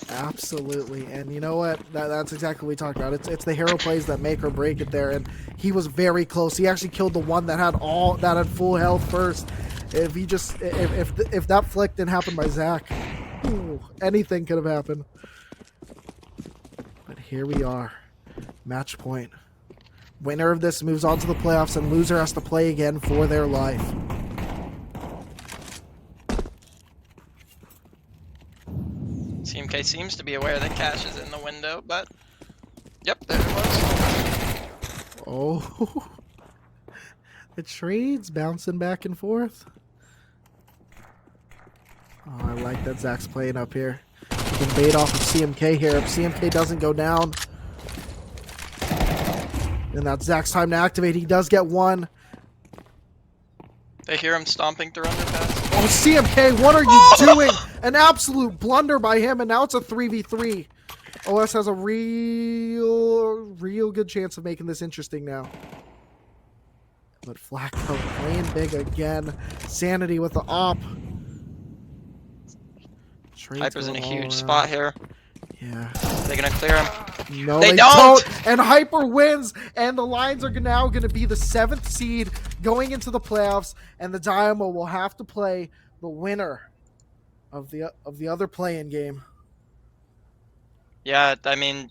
Absolutely, and you know what? That's exactly what we talked about. It's the hero plays that make or break it there, and he was very close. He actually killed the one that had full health first. If he just if that flick didn't happen by Zach, ooh, anything could have happened. But here we are, match point. Winner of this moves on to the playoffs, and loser has to play again for their life. CMK seems to be aware that Cash is in the window, but yep, there it was. Oh, the trades bouncing back and forth. Oh, I like that Zach's playing up here. He can bait off of CMK here. If CMK doesn't go down, then that's Zach's time to activate. He does get one. They hear him stomping through underpass. Oh, CMK, what are you doing? An absolute blunder by him, and now it's a 3v3. OS has a real good chance of making this interesting now. But Flacco playing big again. Sanity with the op. Trades Hyper's in a going all huge around. spot here. Yeah. They're gonna clear him. No, They they don't! And Hyper wins, and the Lions are now going to be the 7th seed going into the playoffs, and the Daimyo will have to play the winner of the other play-in game. Yeah, I mean,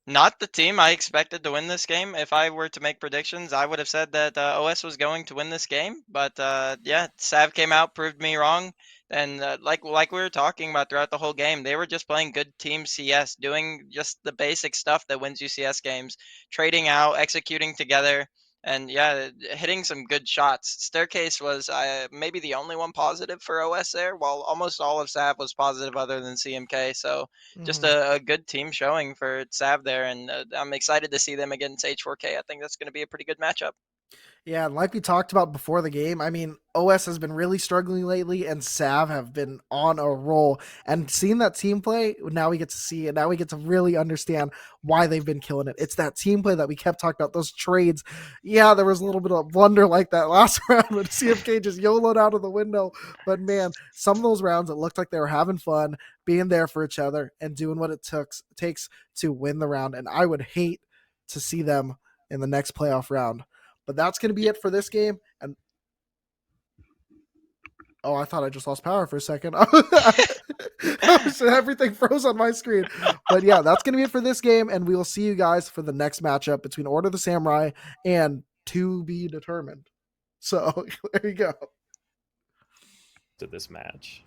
not the team I expected to win this game. If I were to make predictions, I would have said that OS was going to win this game. But yeah, Sav came out, proved me wrong. And like we were talking about throughout the whole game, they were just playing good team CS, doing just the basic stuff that wins you CS games, trading out, executing together, and yeah, hitting some good shots. Staircase was maybe the only one positive for OS there, while almost all of Sav was positive other than CMK. So just a good team showing for Sav there, and I'm excited to see them against H4K. I think that's going to be a pretty good matchup. Yeah, and like we talked about before the game, I mean, OS has been really struggling lately, and Sav have been on a roll. And seeing that team play, now we get to see it. Now we get to really understand why they've been killing it. It's that team play that we kept talking about, those trades. Yeah, there was a little bit of blunder like that last round when CFK just YOLO'd out of the window. But man, some of those rounds, it looked like they were having fun, being there for each other, and doing what it takes to win the round. And I would hate to see them in the next playoff round. But that's going to be it for this game. And oh, I thought I just lost power for a second. Everything froze on my screen. But yeah, that's going to be it for this game. And we will see you guys for the next matchup between Order of the Samurai and To Be Determined. So there you go. To this match.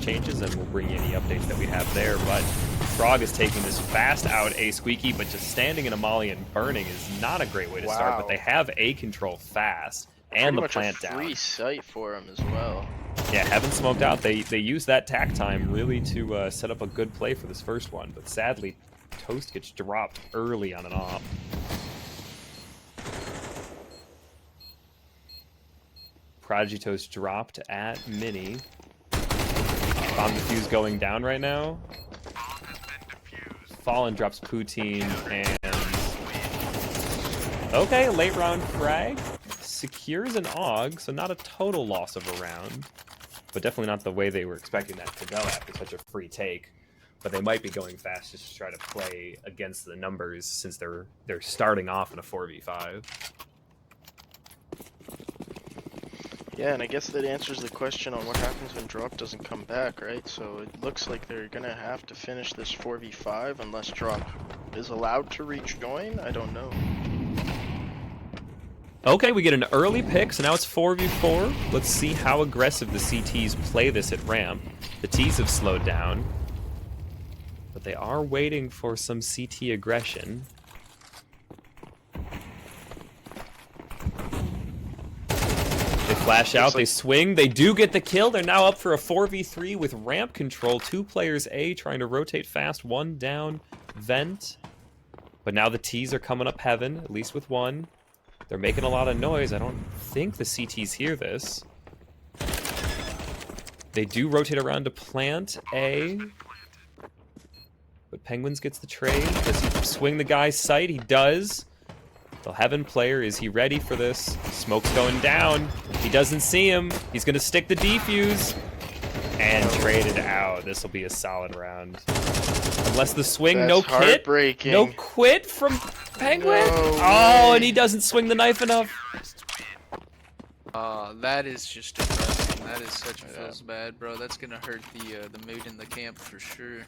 changes, and we'll bring you any updates that we have there. But Frog is taking this fast out A Squeaky, but just standing in a molly and burning is not a great way to start. But they have A control fast and Pretty the much plant a free down. site for him as well. Yeah, Heaven smoked out. They use that tack time really to set up a good play for this first one. But sadly, Toast gets dropped early on an op. Prodigy Toast dropped at Mini. Bomb defuse going down right now. Fallen drops Poutine and... Okay, late round frag. Secures an AUG, so not a total loss of a round. But definitely not the way they were expecting that to go after such a free take. But they might be going fast just to try to play against the numbers since they're starting off in a 4v5. Yeah, and I guess that answers the question on what happens when Drop doesn't come back, right? So it looks like they're gonna have to finish this 4v5 unless Drop is allowed to rejoin. I don't know. Okay, we get an early pick, so now it's 4v4. Let's see how aggressive the CTs play this at ramp. The Ts have slowed down, but they are waiting for some CT aggression. They flash out, they swing, they do get the kill. They're now up for a 4v3 with ramp control. 2 players A trying to rotate fast, 1 down, vent. But now the Ts are coming up Heaven, at least with 1. They're making a lot of noise. I don't think the CTs hear this. They do rotate around to plant A. But Penguins gets the trade. Does he swing the guy's sight? He does. The Heaven player, is he ready for this? Smoke's going down. He doesn't see him. He's going to stick the defuse. And trade it out. This will be a solid round. Unless the swing, That's no kit. heartbreaking. No quit from Penguin. No Oh, way. and he doesn't swing the knife enough. That is just depressing. That is such feels bad, bro. That's gonna hurt the mood in the camp for sure.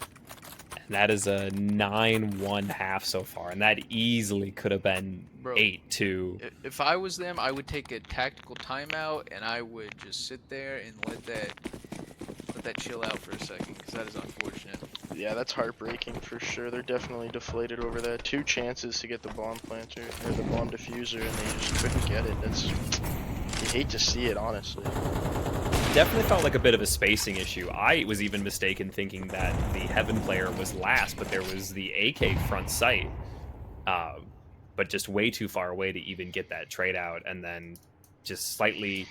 And that is a 9-1 half so far, and that easily could have been Bro, 8-2. If I was them, I would take a tactical timeout and I would just sit there and let that chill out for a second, because that is unfortunate. Yeah, that's heartbreaking for sure. They're definitely deflated over that. 2 chances to get the bomb planter or the bomb diffuser, and they just couldn't get it. That's, you hate to see it, honestly. Definitely felt like a bit of a spacing issue. I was even mistaken thinking that the Heaven player was last, but there was the AK front sight. But just way too far away to even get that trade out, and then just slightly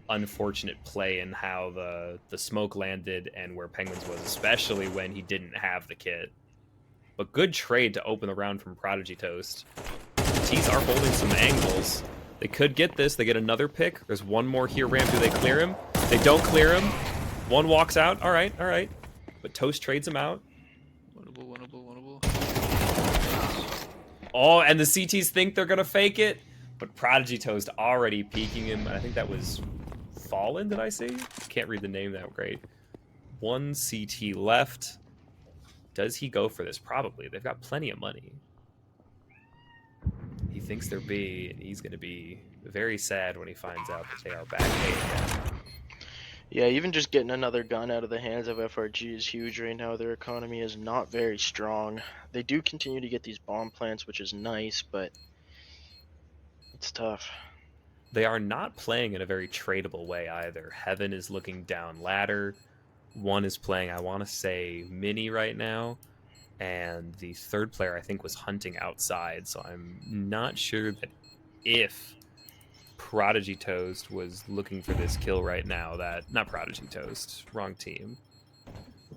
unfortunate play in how the smoke landed and where Penguins was, especially when he didn't have the kit. But good trade to open the round from Prodigy Toast. T's are holding some angles. They could get this. They get another pick. There's 1 more here ramp. Do they clear him? They don't clear him. 1 walks out. All right, all right. But Toast trades him out. Winnable. Oh, and the CTs think they're going to fake it. But Prodigy Toast already peeking him. I think that was Fallen, did I see? Can't read the name that great. 1 CT left. Does he go for this? Probably. They've got plenty of money. He thinks they're B, and he's going to be very sad when he finds out that they are back A again. Yeah, even just getting another gun out of the hands of FRG is huge right now. Their economy is not very strong. They do continue to get these bomb plants, which is nice, but it's tough. They are not playing in a very tradable way either. Heaven is looking down ladder. 1 is playing, I want to say, Mini right now. And the 3rd player, I think, was hunting outside. So I'm not sure that if Prodigy Toast was looking for this kill right now, that... Not Prodigy Toast, wrong team.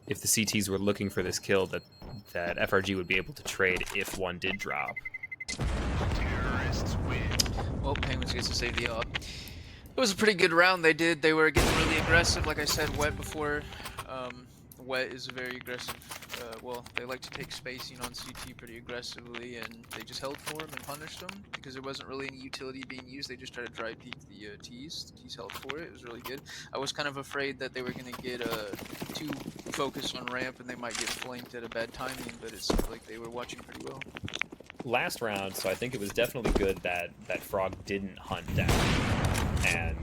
If the CTs were looking for this kill, that FRG would be able to trade if 1 did drop. Well, Penguins gets to save the up. It was a pretty good round they did. They were getting really aggressive, like I said, Wet before. Wet is very aggressive. Well, they like to take spacing on CT pretty aggressively, and they just held for him and punished him because there wasn't really any utility being used. They just tried to dry peek the Ts. The Ts held for it. It was really good. I was kind of afraid that they were going to get too focused on ramp and they might get flanked at a bad timing, but it seemed like they were watching pretty well. Last round, so I think it was definitely good that Frog didn't hunt down and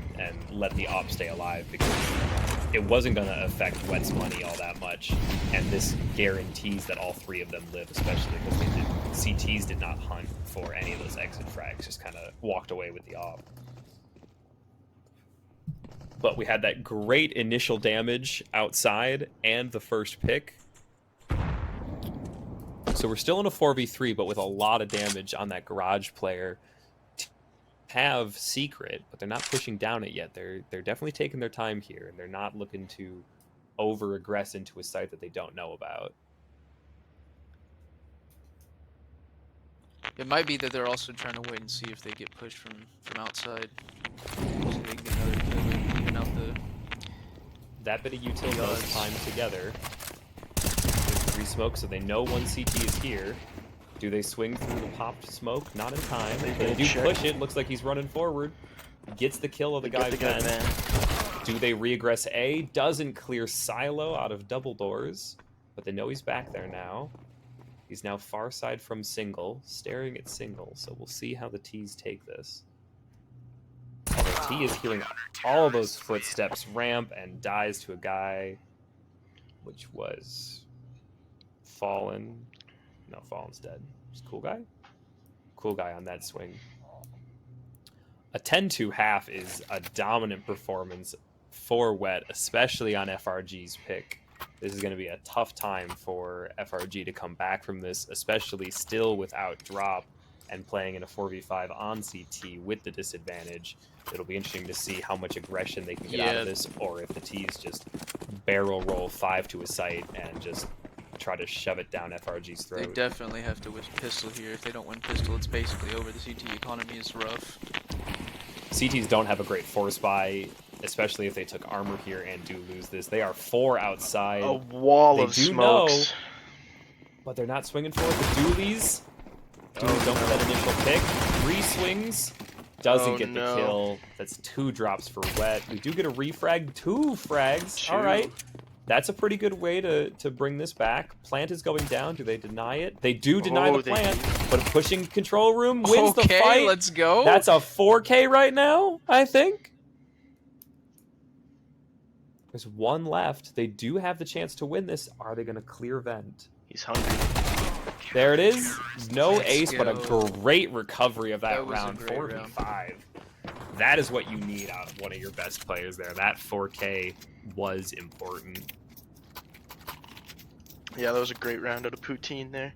let the op stay alive because it wasn't going to affect Wet's money all that much, and this guarantees that all 3 of them live, especially because CTs did not hunt for any of those exit frags, just kind of walked away with the op. But we had that great initial damage outside and the first pick. So we're still in a 4v3, but with a lot of damage on that garage player. Have secret, but they're not pushing down it yet. They're definitely taking their time here, and they're not looking to over aggress into a site that they don't know about. It might be that they're also trying to wait and see if they get pushed from outside, so they can get another kill and even out the. That bit of util does time together. There's 3 smokes, so they know 1 CT is here. Do they swing through the popped smoke? Not in time. They do push it. Looks like he's running forward. Gets the kill of the guy Ben. Do they re-aggress A? Doesn't clear Silo out of double doors, but they know he's back there now. He's now far side from single, staring at single, so we'll see how the T's take this. The T is hearing all of those footsteps ramp and dies to a guy, which was Fallen. No, Fallen's dead. Just cool guy? Cool guy on that swing. A 10-2 half is a dominant performance for Wet, especially on FRG's pick. This is going to be a tough time for FRG to come back from this, especially still without drop and playing in a 4v5 on CT with the disadvantage. It'll be interesting to see how much aggression they can get out of this, or if the T's just barrel roll 5 to a site and just try to shove it down FRG's throat. They definitely have to win pistol here. If they don't win pistol, it's basically over. The CT economy is rough. CTs don't have a great force buy, especially if they took armor here and do lose this. They are 4 outside. A wall of smokes. Know, but they're not swinging for it. The Doolies. Doolies don't get that initial pick. 3 swings. Doesn't get the kill. That's 2 drops for Wet. We do get a refrag. 2 frags. All right. That's a pretty good way to bring this back. Plant is going down. Do they deny it? They do deny the plant, but pushing control room wins the fight. Let's go. That's a 4K right now, I think. There's 1 left. They do have the chance to win this. Are they going to clear vent? He's hungry. There it is. No ace, go. but a great recovery of that That was a round. great 4v5. That is what you need out of one of your best players there. That 4K was important. Yeah, that was a great round out of Poutine there.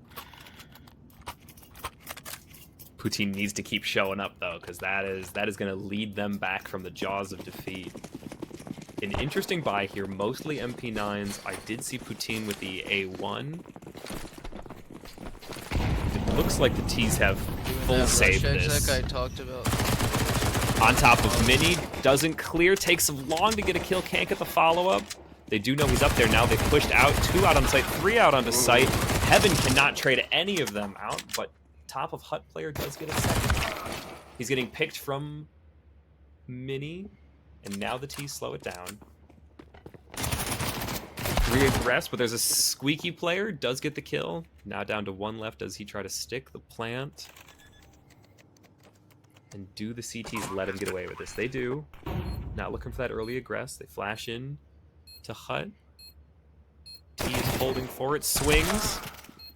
Poutine needs to keep showing up though, because that is going to lead them back from the jaws of defeat. An interesting buy here, mostly MP9s. I did see Poutine with the A1. It looks like the T's have full save this. That guy talked about. On top of Mini, doesn't clear, takes long to get a kill, can't get the follow-up. They do know he's up there now. They've pushed out, 2 out on site, 3 out onto site. Heaven cannot trade any of them out, but top of Hut player does get a second. He's getting picked from Mini, and now the T's slow it down. Re-aggress, but there's a squeaky player, does get the kill. Now down to 1 left. Does he try to stick the plant? And do the CTs let him get away with this? They do. Not looking for that early aggress. They flash in to Hut. T is holding for it. Swings.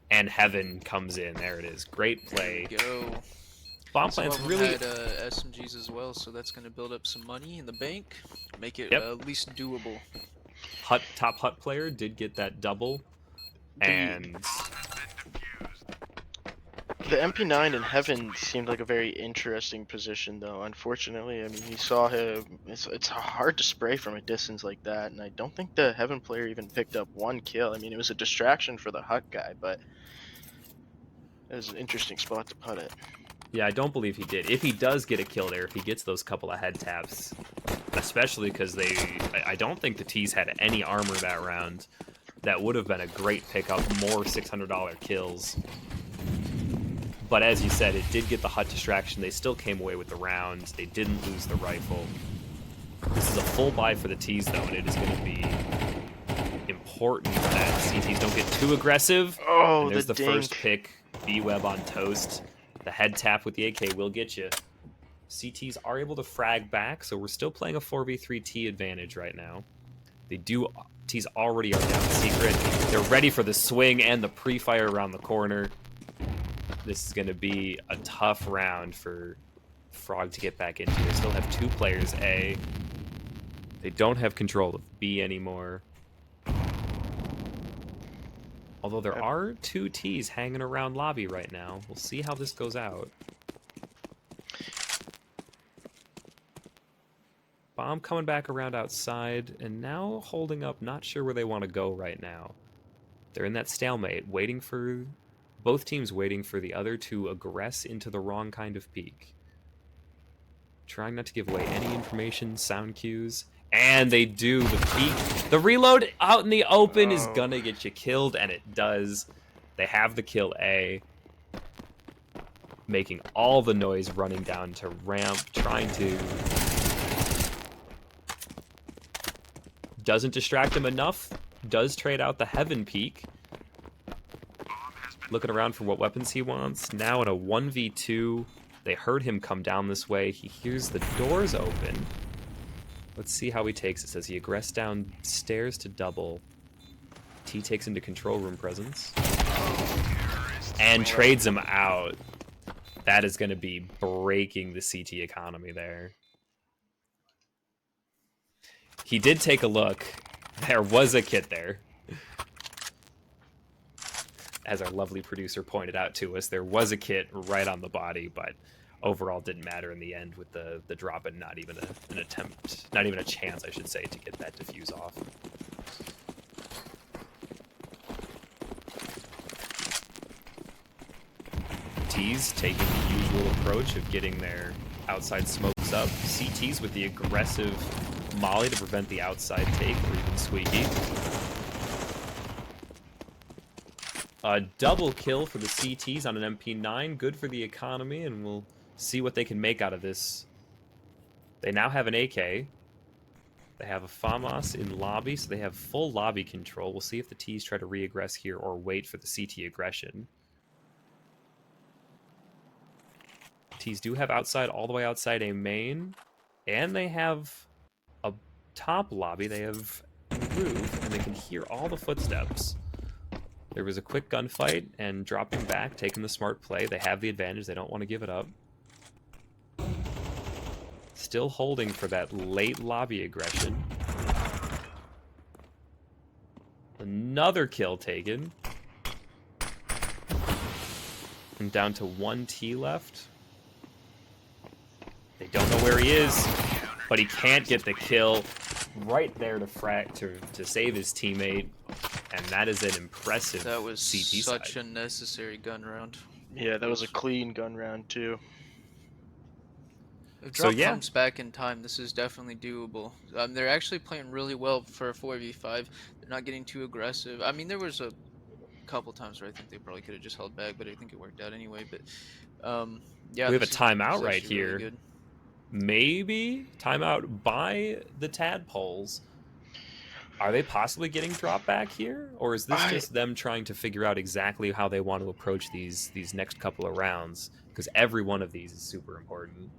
And Heaven comes in. There it is. Great play. Go. Bomb plant's really... had SMGs as well, so that's going to build up some money in the bank. Make it at least doable. Top Hut player did get that double. And... The MP9 in Heaven seemed like a very interesting position, though. Unfortunately, I mean, you saw him. It's hard to spray from a distance like that, and I don't think the Heaven player even picked up 1 kill. I mean, it was a distraction for the Hut guy, but it was an interesting spot to put it. Yeah, I don't believe he did. If he does get a kill there, if he gets those couple of head taps, especially because I don't think the T's had any armor that round. That would have been a great pickup, more $600 kills. But as you said, it did get the Hut distraction. They still came away with the round. They didn't lose the rifle. This is a full buy for the T's, though, and it is going to be important that CTs don't get too aggressive. Oh, and there's the dink. first pick. B-Web on toast. The head tap with the AK will get you. CTs are able to frag back, so we're still playing a 4v3T advantage right now. T's already are down secret. They're ready for the swing and the pre-fire around the corner. This is going to be a tough round for Frog to get back into. They still have 2 players A. They don't have control of B anymore. Although there are 2 T's hanging around lobby right now. We'll see how this goes out. Bomb coming back around outside, and now holding up, not sure where they want to go right now. They're in that stalemate, both teams waiting for the other to aggress into the wrong kind of peak. Trying not to give away any information, sound cues, and they do. The peak, the reload out in the open is gonna get you killed, and it does. They have the kill A, making all the noise running down to ramp, trying to... Doesn't distract him enough. Does trade out the Heaven Peak. Looking around for what weapons he wants. Now in a 1v2. They heard him come down this way. He hears the doors open. Let's see how he takes it. As he aggress downstairs to double. T takes into control room presence. And trades him out. That is going to be breaking the CT economy there. He did take a look. There was a kit there. As our lovely producer pointed out to us, there was a kit right on the body, but overall didn't matter in the end with the drop and not even an attempt, not even a chance, I should say, to get that defuse off. T's taking the usual approach of getting their outside smokes up. CT's with the aggressive molly to prevent the outside take or even squeaky. A double kill for the CTs on an MP9. Good for the economy, and we'll see what they can make out of this. They now have an AK. They have a FAMAS in lobby, so they have full lobby control. We'll see if the T's try to re-aggress here or wait for the CT aggression. T's do have outside, all the way outside a main, and they have a top lobby. They have a roof, and they can hear all the footsteps. There was a quick gunfight, and dropping back, taking the smart play. They have the advantage. They don't want to give it up. Still holding for that late lobby aggression. Another kill taken. And down to 1 T left. They don't know where he is, but he can't get the kill. Right there to save his teammate. And that is an impressive That was CT such side. a necessary gun round. Yeah, that was a clean gun round too. If So, drop yeah. comes back in time, this is definitely doable. They're actually playing really well for a 4v5. They're not getting too aggressive. I mean, there was a couple times where I think they probably could have just held back, but I think it worked out anyway. But yeah, We have a this is timeout right actually really here. good. Maybe timeout by the Tadpoles. Are they possibly getting dropped back here? Or is this just them trying to figure out exactly how they want to approach these next couple of rounds? Because every one of these is super important.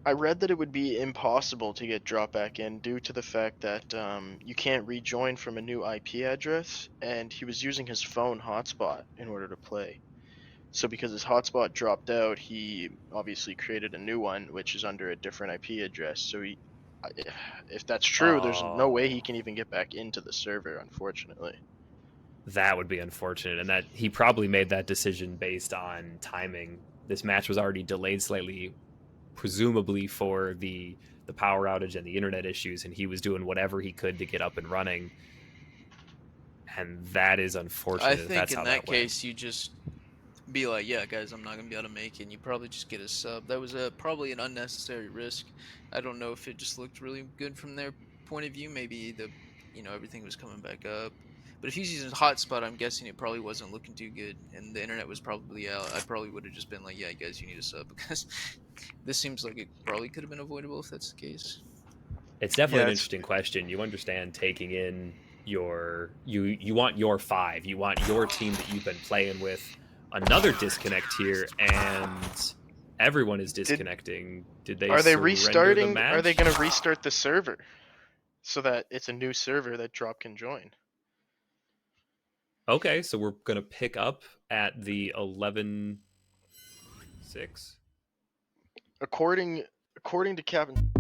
I read that it would be impossible to get drop back in due to the fact that you can't rejoin from a new IP address, and he was using his phone hotspot in order to play. So because his hotspot dropped out, he obviously created a new one, which is under a different IP address. So if that's true, there's no way he can even get back into the server, unfortunately. That would be unfortunate, and that he probably made that decision based on timing. This match was already delayed slightly, presumably for the power outage and the internet issues, and he was doing whatever he could to get up and running. And that is unfortunate. I think That's in how that went. case, you just be like, yeah, guys, I'm not going to be able to make it, and you probably just get a sub. That was probably an unnecessary risk. I don't know if it just looked really good from their point of view. Maybe everything was coming back up. But if he's using a hotspot, I'm guessing it probably wasn't looking too good, and the internet was probably out. I probably would have just been like, yeah, guys, you need a sub, because this seems like it probably could have been avoidable if that's the case. It's definitely an interesting question. You understand taking in you want your 5. You want your team that you've been playing with. Another disconnect here, and everyone is disconnecting. Did they Are they surrender the restarting? Are they match? going to restart the server so that it's a new server that Drop can join? Okay, so we're gonna pick up at the 11:06. According to Kevin.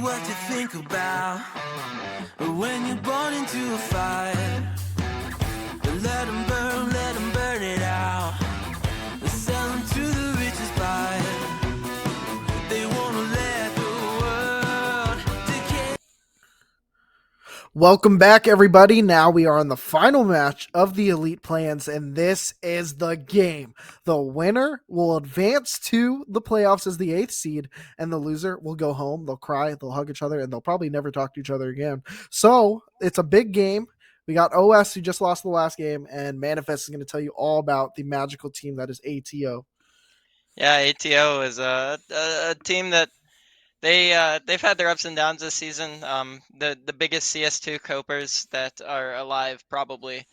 What to think about when you're born into a fire. Let them burn it out. Sell them to the richest buyer. They wanna let the world decay. Welcome back, everybody. Now we are on the final match of the Elite Plans, and this is the game. The winner will advance to the playoffs as the 8th seed, and the loser will go home. They'll cry, they'll hug each other, and they'll probably never talk to each other again. So it's a big game. We got OS, who just lost the last game, and Manifest is going to tell you all about the magical team that is ATO. Yeah, ATO is a team that they've had their ups and downs this season. The biggest CS2 copers that are alive probably.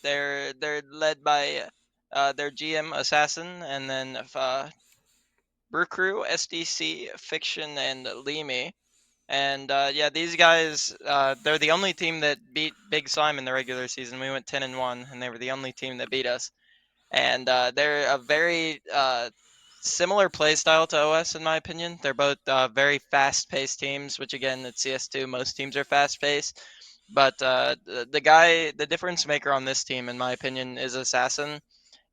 They're led by their GM Assassin, and then Brew Crew, SDC, Fiction, and Limi. And yeah, these guys, they're the only team that beat Big Slime in the regular season. We went 10-1, and they were the only team that beat us. And they're a very similar play style to OS, in my opinion. They're both very fast-paced teams, which again, at CS2, most teams are fast-paced. But the difference maker on this team, in my opinion, is Assassin.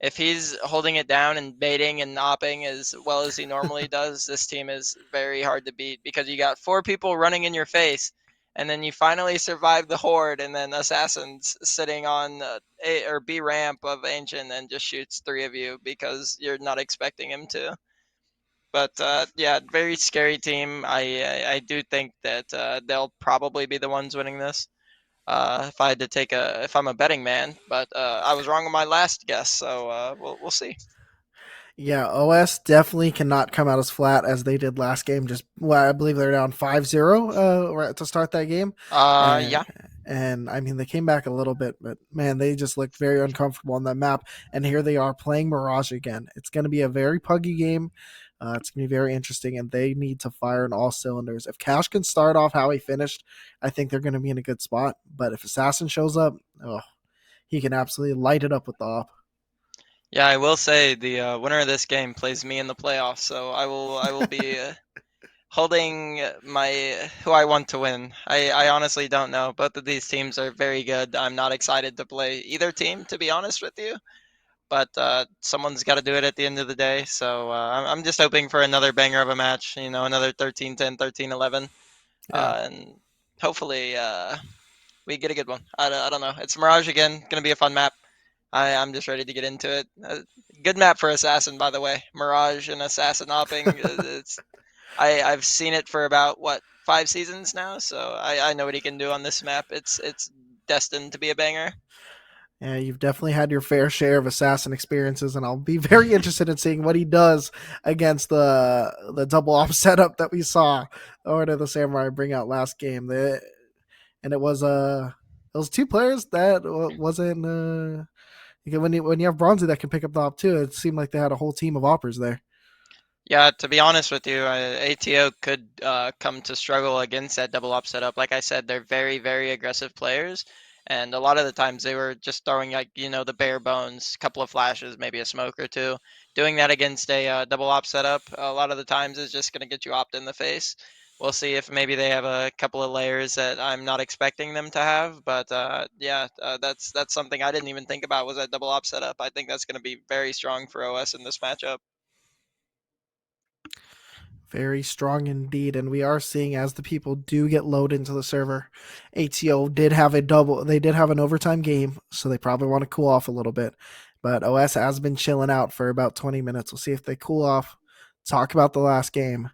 If he's holding it down and baiting and opping as well as he normally does, this team is very hard to beat because you got 4 people running in your face, and then you finally survive the horde, and then Assassin's sitting on A or B ramp of Ancient and just shoots 3 of you because you're not expecting him to. But yeah, very scary team. I do think that they'll probably be the ones winning this. If I had to take if I'm a betting man, but I was wrong on my last guess, so we'll see. Yeah, OS definitely cannot come out as flat as they did last game. Just, well, I believe they're down 5-0 right to start that game. And, Yeah, and I mean, they came back a little bit, but man, they just looked very uncomfortable on that map. And here they are playing Mirage again. It's going to be a very puggy game. It's going to be very interesting, and they need to fire on all cylinders. If Cash can start off how he finished, I think they're going to be in a good spot. But if Assassin shows up, oh, he can absolutely light it up with the op. yeah. I will say the winner of this game plays me in the playoffs, so I will be holding my who I want to win. I honestly don't know. Both of these teams are very good. I'm not excited to play either team, to be honest with you. But someone's got to do it at the end of the day. So I'm just hoping for another banger of a match. You know, another 13-10, 13-11, Yeah. and hopefully we get a good one. I don't know. It's Mirage again. Gonna be a fun map. I'm just ready to get into it. Good map for Assassin, by the way. Mirage and Assassin hopping. It's I've seen it for about what 5 seasons now, so I know what he can do on this map. It's destined to be a banger. Yeah, you've definitely had your fair share of assassin experiences, and I'll be very interested in seeing what he does against the double off setup that we saw Order the Samurai bring out last game. And it was two players that wasn't when you have Bronzy that can pick up the op too. It seemed like they had a whole team of oppers there. Yeah, to be honest with you, ATO could come to struggle against that double up setup. Like I said, they're very, very aggressive players, and a lot of the times they were just throwing like the bare bones, couple of flashes, maybe a smoke or two. Doing that against a double op setup, a lot of the times is just gonna get you opped in the face. We'll see if maybe they have a couple of layers that I'm not expecting them to have, but yeah, that's something I didn't even think about was that double op setup. I think that's gonna be very strong for OS in this matchup. Very strong indeed, and we are seeing as the people do get loaded into the server. ATO did have a double. They did have an overtime game, so they probably want to cool off a little bit. But OS has been chilling out for about 20 minutes. We'll see if they cool off, talk about the last game,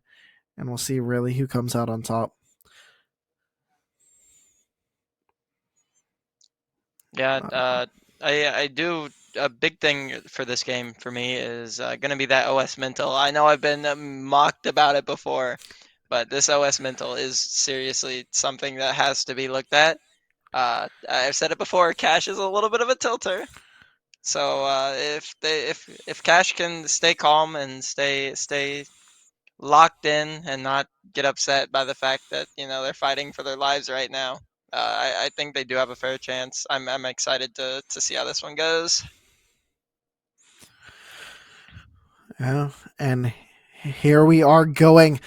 and we'll see really who comes out on top. Yeah, I do. A big thing for this game for me is going to be that OS mental. I know I've been mocked about it before, but this OS mental is seriously something that has to be looked at. I've said it before. Cash is a little bit of a tilter, so if Cash can stay calm and stay locked in and not get upset by the fact that they're fighting for their lives right now. I think they do have a fair chance. I'm excited to see how this one goes. Yeah, and here we are getting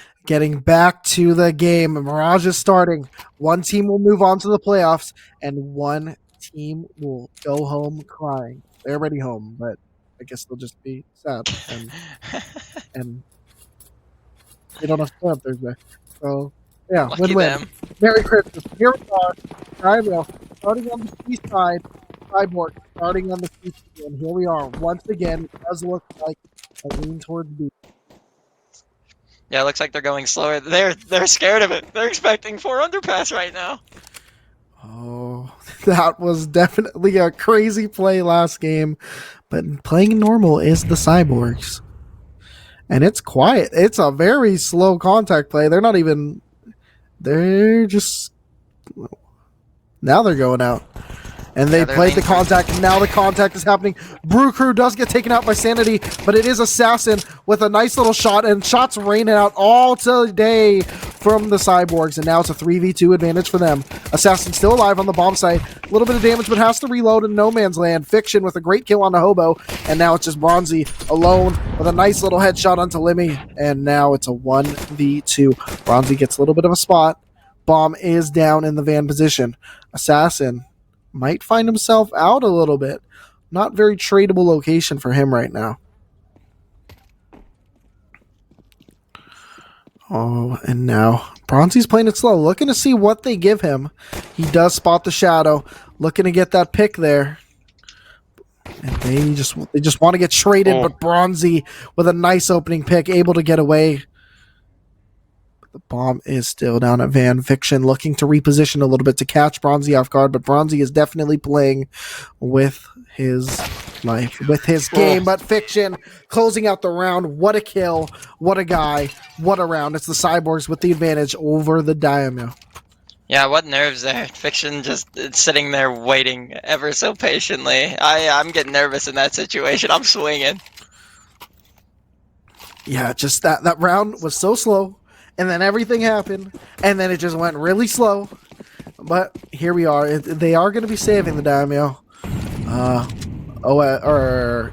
back to the game. Mirage is starting. One team will move on to the playoffs, and one team will go home crying. They're already home, but I guess they'll just be sad and they don't have to play on Thursday. So yeah, Lucky win-win. them. Merry Christmas. Here we are. Daimyo starting on the east side. Cyborgs starting on the east side. And here we are once again. It does look like a lean towards B. Yeah, it looks like they're going slower. They're scared of it. They're expecting 4 underpass right now. Oh, that was definitely a crazy play last game. But playing normal is the Cyborgs. And it's quiet. It's a very slow contact play. They're just. Now they're going out. And they they're played the leaning. contact, and now the contact is happening. Brew Crew does get taken out by Sanity, but it is Assassin with a nice little shot, and shots raining out all today from the Cyborgs, and now it's a 3v2 advantage for them. Assassin still alive on the bomb site. A little bit of damage, but has to reload in no man's land. Fiction with a great kill on the Hobo, and now it's just Bronzy alone with a nice little headshot onto Limmy, and now it's a 1v2. Bronzy gets a little bit of a spot. Bomb is down in the van position. Assassin might find himself out a little bit. Not very tradable location for him right now. Oh, and now Bronzy's playing it slow, looking to see what they give him. He does spot the shadow, looking to get that pick there. And they just want to get traded, but Bronzy with a nice opening pick, able to get away. The bomb is still down at Van. Fiction looking to reposition a little bit to catch Bronzy off guard, but Bronzy is definitely playing with his life, with his game. But Fiction closing out the round. What a kill. What a guy. What a round. It's the Cyborgs with the advantage over the Daimyo. Yeah, what nerves there. Fiction just sitting there waiting ever so patiently. I'm getting nervous in that situation. I'm swinging. Yeah, just that round was so slow. And then everything happened, and then it just went really slow. But here we are. They are going to be saving the Daimyo.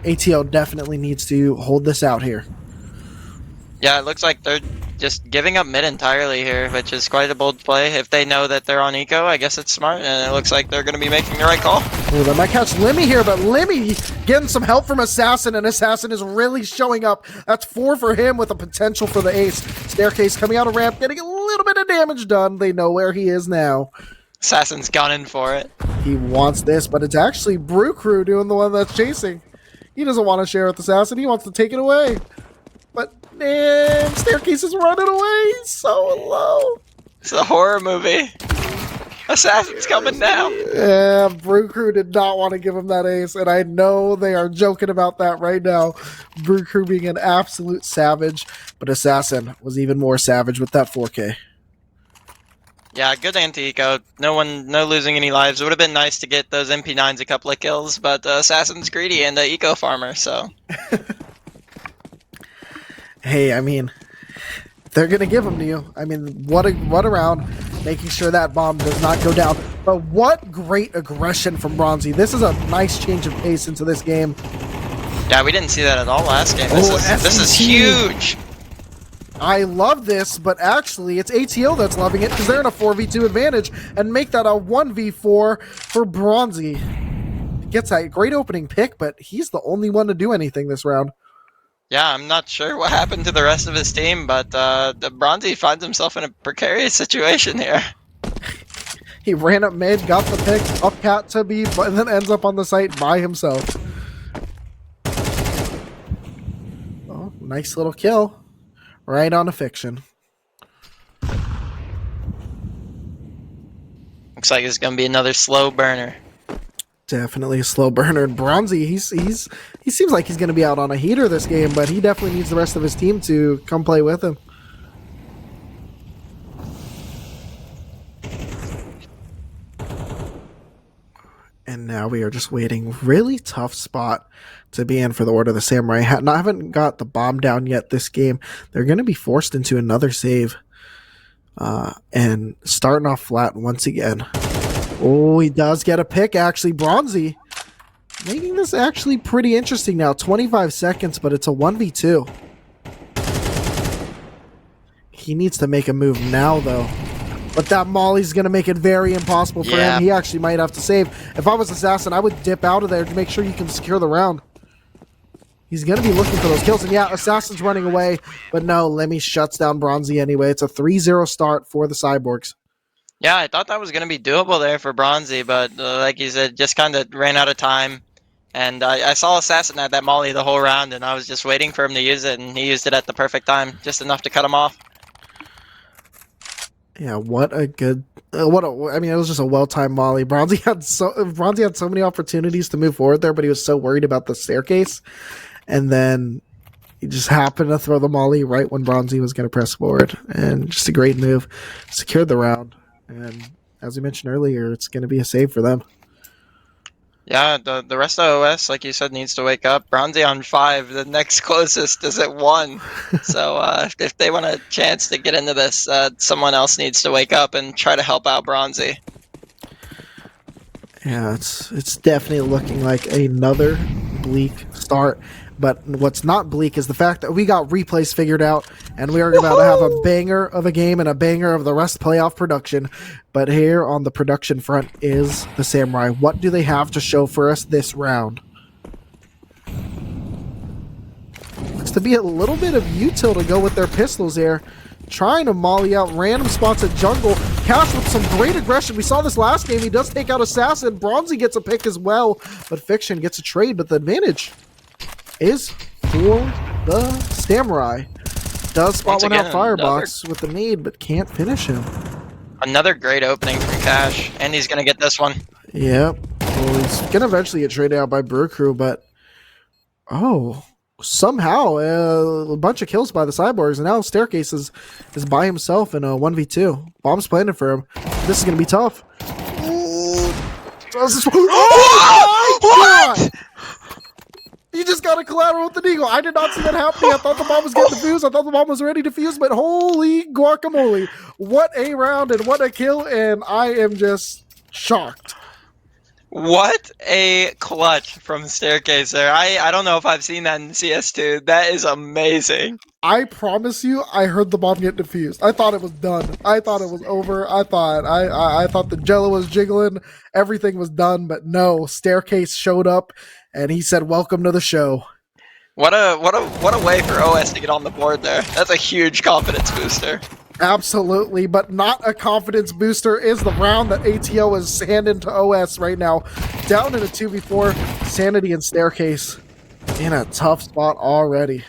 ATO definitely needs to hold this out here. Yeah, it looks like they're just giving up mid entirely here, which is quite a bold play. If they know that they're on eco, I guess it's smart, and it looks like they're going to be making the right call. Oh, they might catch Lemmy here, but Lemmy getting some help from Assassin, and Assassin is really showing up. That's 4 for him with a potential for the ace. Staircase coming out of ramp, getting a little bit of damage done. They know where he is now. Assassin's gunning for it. He wants this, but it's actually Brew Crew doing the one that's chasing. He doesn't want to share with Assassin. He wants to take it away. But, man, Staircase is running away. He's so low. It's a horror movie. Assassin's coming now. Yeah, Brew Crew did not want to give him that ace, and I know they are joking about that right now. Brew Crew being an absolute savage, but Assassin was even more savage with that 4K. Yeah, good anti-eco. No losing any lives. It would have been nice to get those MP9s a couple of kills, but Assassin's greedy and eco farmer, so. Hey, I mean, they're going to give them to you. I mean, what a round, making sure that bomb does not go down. But what great aggression from Bronzy. This is a nice change of pace into this game. Yeah, we didn't see that at all last game. This is SEC. huge. I love this, but actually it's ATO that's loving it because they're in a 4v2 advantage and make that a 1v4 for Bronzy. Gets that great opening pick, but he's the only one to do anything this round. Yeah, I'm not sure what happened to the rest of his team, but the Bronzy finds himself in a precarious situation here. He ran up mid, got the pick, up cat to B, and then ends up on the site by himself. Oh, nice little kill. Right on a fiction. Looks like it's gonna be another slow burner. Definitely a slow burner. And Bronzy, he seems like he's going to be out on a heater this game, but he definitely needs the rest of his team to come play with him. And now we are just waiting. Really tough spot to be in for the Order of the Samurai. Haven't got the bomb down yet this game. They're going to be forced into another save. And starting off flat once again. Oh, he does get a pick, actually. Bronzy making this actually pretty interesting now. 25 seconds, but it's a 1v2. He needs to make a move now, though. But that Molly's going to make it very impossible for him. He actually might have to save. If I was Assassin, I would dip out of there to make sure you can secure the round. He's going to be looking for those kills. And yeah, Assassin's running away. But no, Lemmy shuts down Bronzy anyway. It's a 3-0 start for the Cyborgs. Yeah, I thought that was going to be doable there for Bronzy, but like you said, just kind of ran out of time. And I saw Assassin at that Molly the whole round, and I was just waiting for him to use it, and he used it at the perfect time, just enough to cut him off. Yeah, what a good... I mean, it was just a well-timed Molly. Bronzy had so many opportunities to move forward there, but he was so worried about the staircase. And then he just happened to throw the Molly right when Bronzy was going to press forward. And just a great move. Secured the round. And as we mentioned earlier, it's going to be a save for them. Yeah, the rest of OS, like you said, needs to wake up. Bronzy on 5. The next closest is at 1. So if they want a chance to get into this, someone else needs to wake up and try to help out Bronzy. Yeah, it's definitely looking like another bleak start. But what's not bleak is the fact that we got replays figured out, and we are about to have a banger of a game and a banger of the rest playoff production. But here on the production front is the Samurai. What do they have to show for us this round? Looks to be a little bit of util to go with their pistols here. Trying to molly out random spots at jungle. Cash with some great aggression. We saw this last game. He does take out Assassin. Bronzy gets a pick as well, but Fiction gets a trade, but the advantage is for the Samurai. Does spot one out Firebox with the nade, but can't finish him. Another great opening from Cash, and he's going to get this one. Yep. Well, he's going to eventually get traded out by Brew Crew, but somehow a bunch of kills by the Cyborgs, and now Staircase is by himself in a 1v2. Bomb's planted for him. This is going to be tough. Oh my God! He just got a collateral with the Eagle. I did not see that happening. I thought the bomb was getting defused. I thought the bomb was ready to fuse, but holy guacamole. What a round and what a kill, and I am just shocked. What a clutch from Staircase there. I don't know if I've seen that in CS2. That is amazing. I promise you, I heard the bomb get defused. I thought it was done. I thought it was over. I thought the jello was jiggling. Everything was done, but no. Staircase showed up, and he said, "Welcome to the show." What a way for OS to get on the board there. That's a huge confidence booster. Absolutely, but not a confidence booster is the round that ATO is handing to OS right now. Down in a 2v4, Sanity and Staircase in a tough spot already.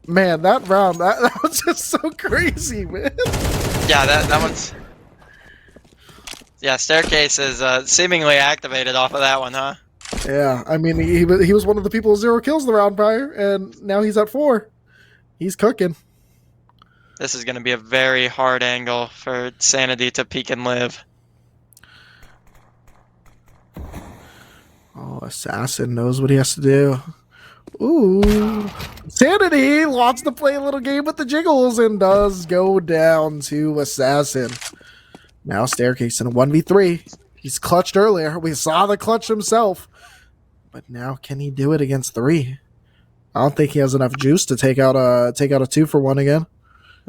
Man, that round, that was just so crazy, man. Yeah, that one's... Yeah, Staircase is seemingly activated off of that one, huh? Yeah, I mean, he was one of the people with 0 kills the round prior, and now he's at 4. He's cooking. This is going to be a very hard angle for Sanity to peek and live. Oh, Assassin knows what he has to do. Ooh. Sanity wants to play a little game with the jiggles and does go down to Assassin. Now Staircase in a 1v3. He's clutched earlier. We saw the clutch himself. But now can he do it against 3? I don't think he has enough juice to take out a 2-for-1 again.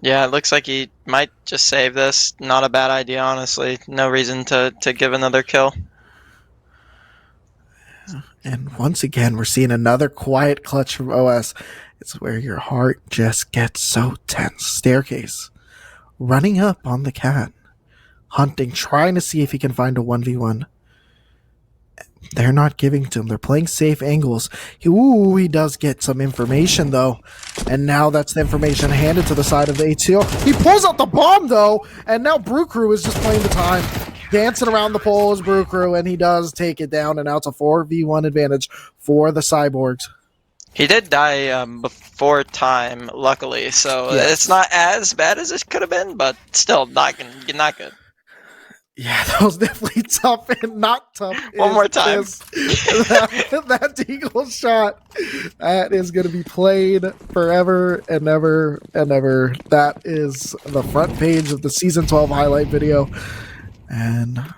Yeah, it looks like he might just save this. Not a bad idea, honestly. No reason to give another kill. And once again, we're seeing another quiet clutch from OS. It's where your heart just gets so tense. Staircase running up on the cat, hunting, trying to see if he can find a 1v1. They're not giving to him. They're playing safe angles. He does get some information, though. And now that's the information handed to the side of the ATO. He pulls out the bomb, though. And now Brew Crew is just playing the time. Dancing around the pole is Brew Crew, and he does take it down. And now it's a 4v1 advantage for the Cyborgs. He did die before time, luckily. So it's not as bad as it could have been, but still not good. Yeah, that was definitely tough and not tough. One more time. That Deagle shot, that is going to be played forever and ever and ever. That is the front page of the Season 12 highlight video. And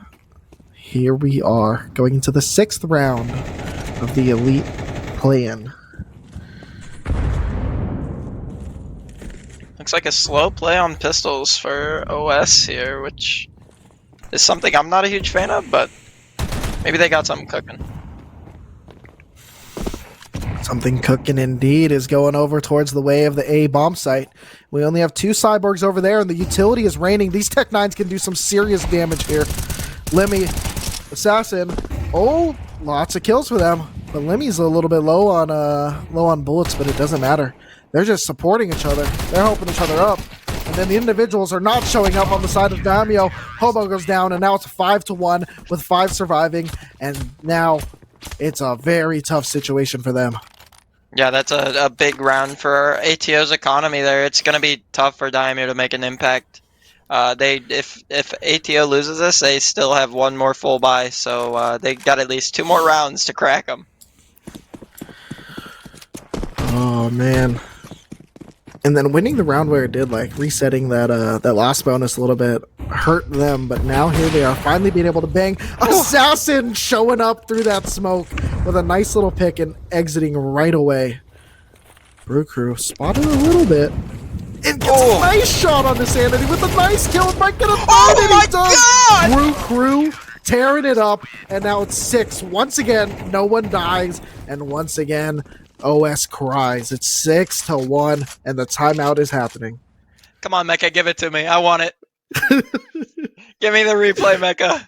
here we are, going into the 6th round of the Elite Play-In. Looks like a slow play on pistols for OS here, which is something I'm not a huge fan of, but maybe they got something cooking. Something cooking indeed is going over towards the way of the A bomb site. We only have 2 Cyborgs over there, and the utility is raining. These Tech 9s can do some serious damage here. Lemmy, Assassin. Oh, lots of kills for them. But Lemmy's a little bit low on bullets, but it doesn't matter. They're just supporting each other. They're helping each other up. And then the individuals are not showing up on the side of Daimyo. Hobo goes down, and now it's 5-1 with 5 surviving. And now it's a very tough situation for them. Yeah, that's a big round for ATO's economy there. It's going to be tough for Daimyo to make an impact. If ATO loses this, they still have 1 more full buy, so they got at least 2 more rounds to crack them. Oh, man. And then winning the round where it did, like resetting that last bonus a little bit, hurt them. But now here they are, finally being able to bang. Assassin showing up through that smoke with a nice little pick and exiting right away. Brew Crew spotted a little bit and gets a nice shot on the Sanity with a nice kill. It might get a third. Oh my God! Brew Crew tearing it up, and now it's 6. Once again, no one dies, and once again, OS cries. It's 6-1, and the timeout is happening. Come on, Mecha, give it to me. I want it. Give me the replay, Mecha.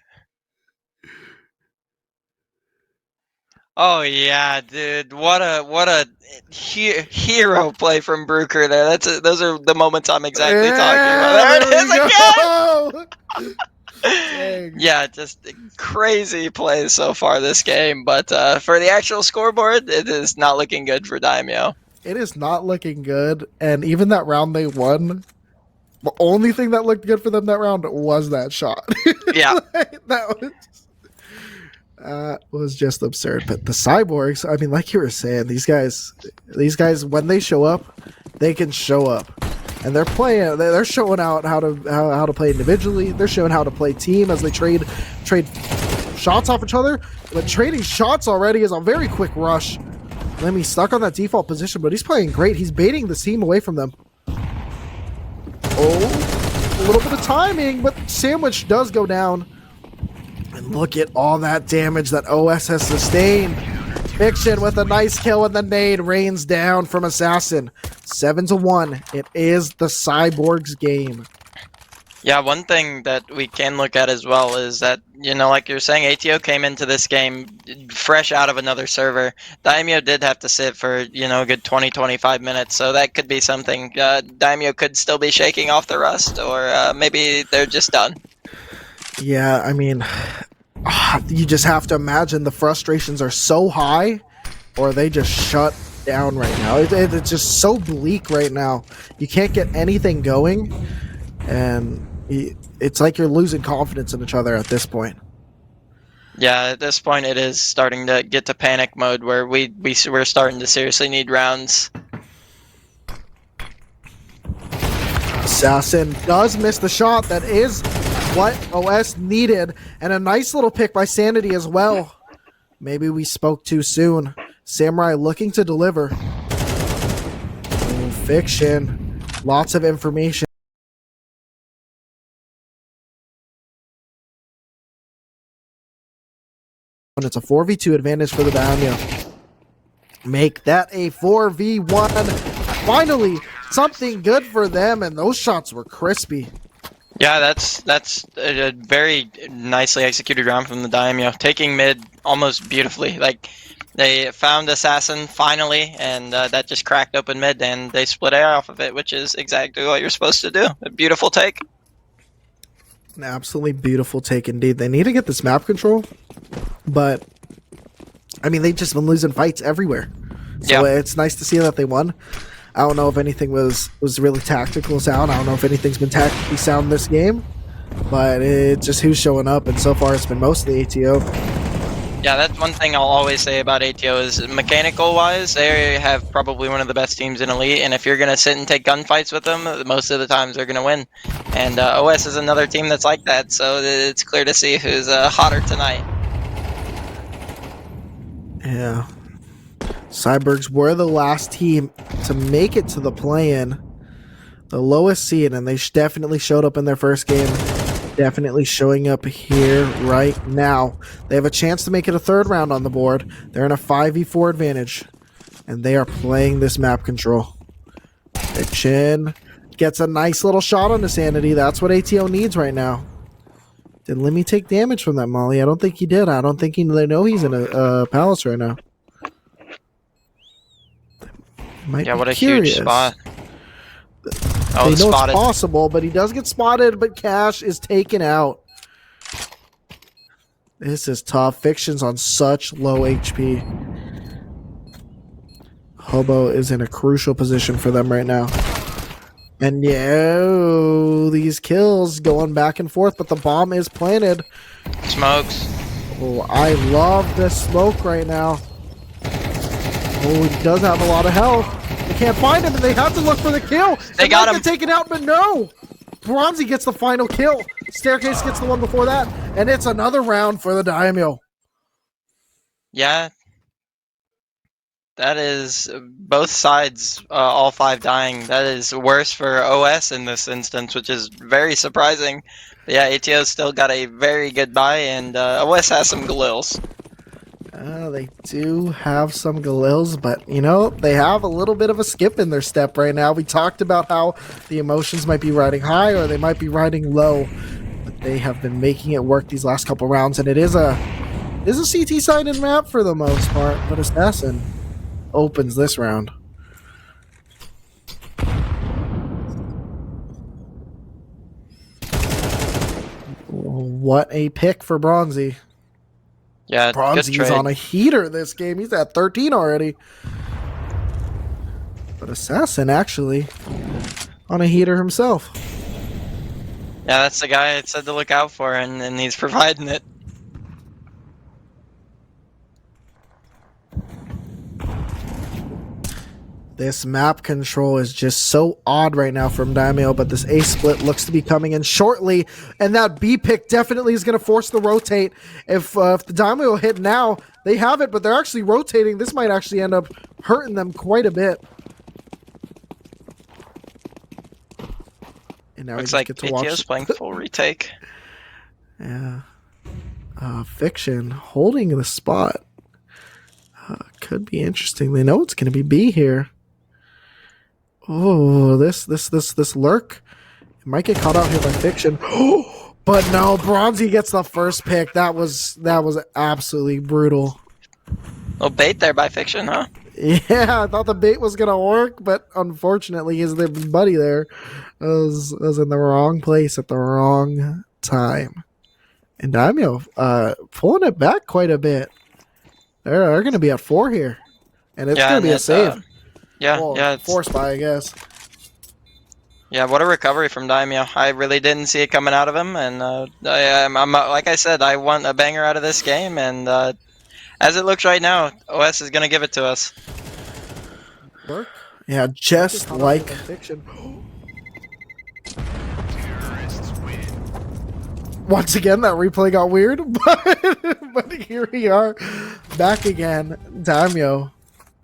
Oh yeah, dude! What a hero play from Brooker there. Those are the moments I'm exactly talking about. There it is again. Yeah, just crazy plays so far this game, but for the actual scoreboard, it is not looking good for Daimyo. It is not looking good, and even that round they won, the only thing that looked good for them that round was that shot. Yeah. That was just absurd. But the Cyborgs, I mean, like you were saying, these guys, when they show up, they can show up. and they're playing. They're showing out how to play individually. They're showing how to play team as they trade shots off each other. But trading shots already is a very quick rush. Lemmy stuck on that default position, but he's playing great. He's baiting the team away from them. Oh, a little bit of timing, but Sandwich does go down. And look at all that damage that OS has sustained. Fiction with a nice kill, and the nade rains down from Assassin. 7-1. It is the Cyborgs game. Yeah, one thing that we can look at as well is that, like you're saying, ATO came into this game fresh out of another server. Daimyo did have to sit for, a good 20-25 minutes, so that could be something. Daimyo could still be shaking off the rust, or maybe they're just done. Yeah, I mean, you just have to imagine the frustrations are so high, or they just shut down right now. It's just so bleak right now. You can't get anything going, and it's like you're losing confidence in each other at this point. Yeah, at this point it is starting to get to panic mode where we're starting to seriously need rounds. Assassin does miss the shot. That is what OS needed, and a nice little pick by Sanity as well. Maybe we spoke too soon. Samurai looking to deliver. Oh, Fiction. Lots of information. It's a 4v2 advantage for the Daimyo. Make that a 4v1. Finally, something good for them, and those shots were crispy. Yeah, that's a very nicely executed round from the Daimyo, taking mid almost beautifully. Like, they found Assassin finally, and that just cracked open mid, and they split A off of it, which is exactly what you're supposed to do. A beautiful take. An absolutely beautiful take indeed. They need to get this map control, but I mean, they've just been losing fights everywhere. So Yeah. It's nice to see that they won. I don't know if anything was really tactical sound. I don't know if anything's been tactically sound this game, but it's just who's showing up, and so far it's been mostly ATO. Yeah, that's one thing I'll always say about ATO is mechanical-wise, they have probably one of the best teams in Elite, and if you're going to sit and take gunfights with them, most of the times they're going to win. And OS is another team that's like that, so it's clear to see who's hotter tonight. Yeah. Cyborgs were the last team to make it to the play-in. The lowest seed, and they definitely showed up in their first game. Definitely showing up here right now. They have a chance to make it a third round on the board. They're in a 5v4 advantage, and they are playing this map control. Fiction gets a nice little shot on the Sanity. That's what ATO needs right now. Did Lemmy take damage from that molly? I don't think he did. I don't think they know he's in a palace right now. Yeah, what a huge spot. Oh, they know spotted. it's possible, but he does get spotted, but Cash is taken out. This is tough. Fiction's on such low HP. Hobo is in a crucial position for them right now. And these kills going back and forth, but the bomb is planted. Smokes. Oh, I love this smoke right now. Oh, he does have a lot of health. They can't find him, and they have to look for the kill. They got him. Taken out, but no. Bronzy gets the final kill. Staircase gets the one before that, and it's another round for the Daimyo. Yeah. That is both sides, all 5 dying. That is worse for OS in this instance, which is very surprising. But yeah, ATO's still got a very good buy, and OS has some galils. They do have some galils, but they have a little bit of a skip in their step right now. We talked about how the emotions might be riding high or they might be riding low, but they have been making it work these last couple rounds, and it is a CT-sided map for the most part, but Assassin opens this round. What a pick for Bronzy. Yeah, Bronzy is on a heater this game. He's at 13 already. But Assassin actually on a heater himself. Yeah, that's the guy I said to look out for, and he's providing it. This map control is just so odd right now from Daimyo, but this A split looks to be coming in shortly, and that B pick definitely is going to force the rotate. If the Daimyo hit now, they have it, but they're actually rotating. This might actually end up hurting them quite a bit. And now Looks we like just get to watch. ATO's playing full retake. Yeah. Fiction holding the spot. Could be interesting. They know it's going to be B here. Oh, this lurk. It might get caught out here by Fiction. But no, Bronzy gets the first pick. That was absolutely brutal. Little bait there by Fiction, huh? Yeah, I thought the bait was gonna work, but unfortunately, his buddy there was in the wrong place at the wrong time. And Daimyo pulling it back quite a bit. They're going to be at 4 here, and it's going to be a save. Yeah, it's forced by, I guess. Yeah, what a recovery from Daimyo. I really didn't see it coming out of him, and I'm like I said, I want a banger out of this game, and as it looks right now, OS is going to give it to us. Yeah, just like Fiction. Once again, that replay got weird, but here we are, back again. Daimyo,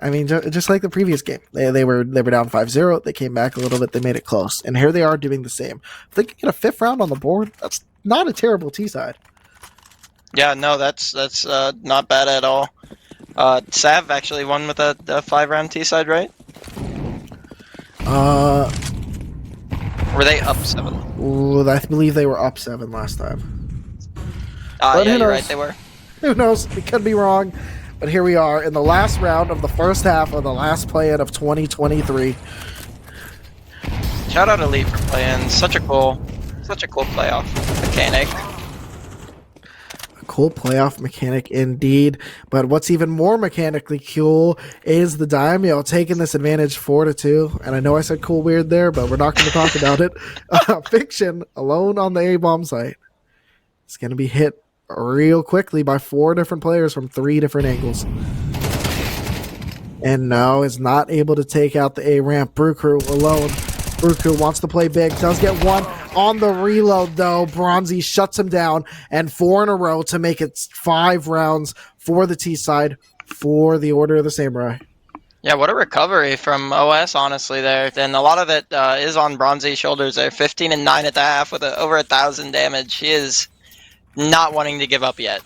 I mean, just like the previous game, they were down 5-0. They came back a little bit. They made it close, and here they are doing the same. If they can get a 5th round on the board, that's not a terrible T side. Yeah, no, that's not bad at all. SAV actually won with a 5-round T side, right? Were they up 7? Ooh, I believe they were up 7 last time. Yeah, you're right, they were. Who knows? We could be wrong. But here we are in the last round of the first half of the last play-in of 2023. Shout out Elite for playing such a cool playoff mechanic. Cool playoff mechanic indeed, but what's even more mechanically cool is the Daimyo taking this advantage 4-2. And I know I said cool weird there, but we're not going to talk about it. Fiction alone on the A bomb site. It's going to be hit real quickly by 4 different players from 3 different angles. And no, is not able to take out the A ramp. Brew Crew alone. Brew Crew wants to play big, does get one on the reload though. Bronzy shuts him down, and 4 in a row to make it 5 rounds for the T side for the Order of the Samurai. Yeah, what a recovery from OS, honestly, there. And a lot of it is on Bronzy's shoulders there. 15 and 9 at the half with over 1,000 damage. He is not wanting to give up yet.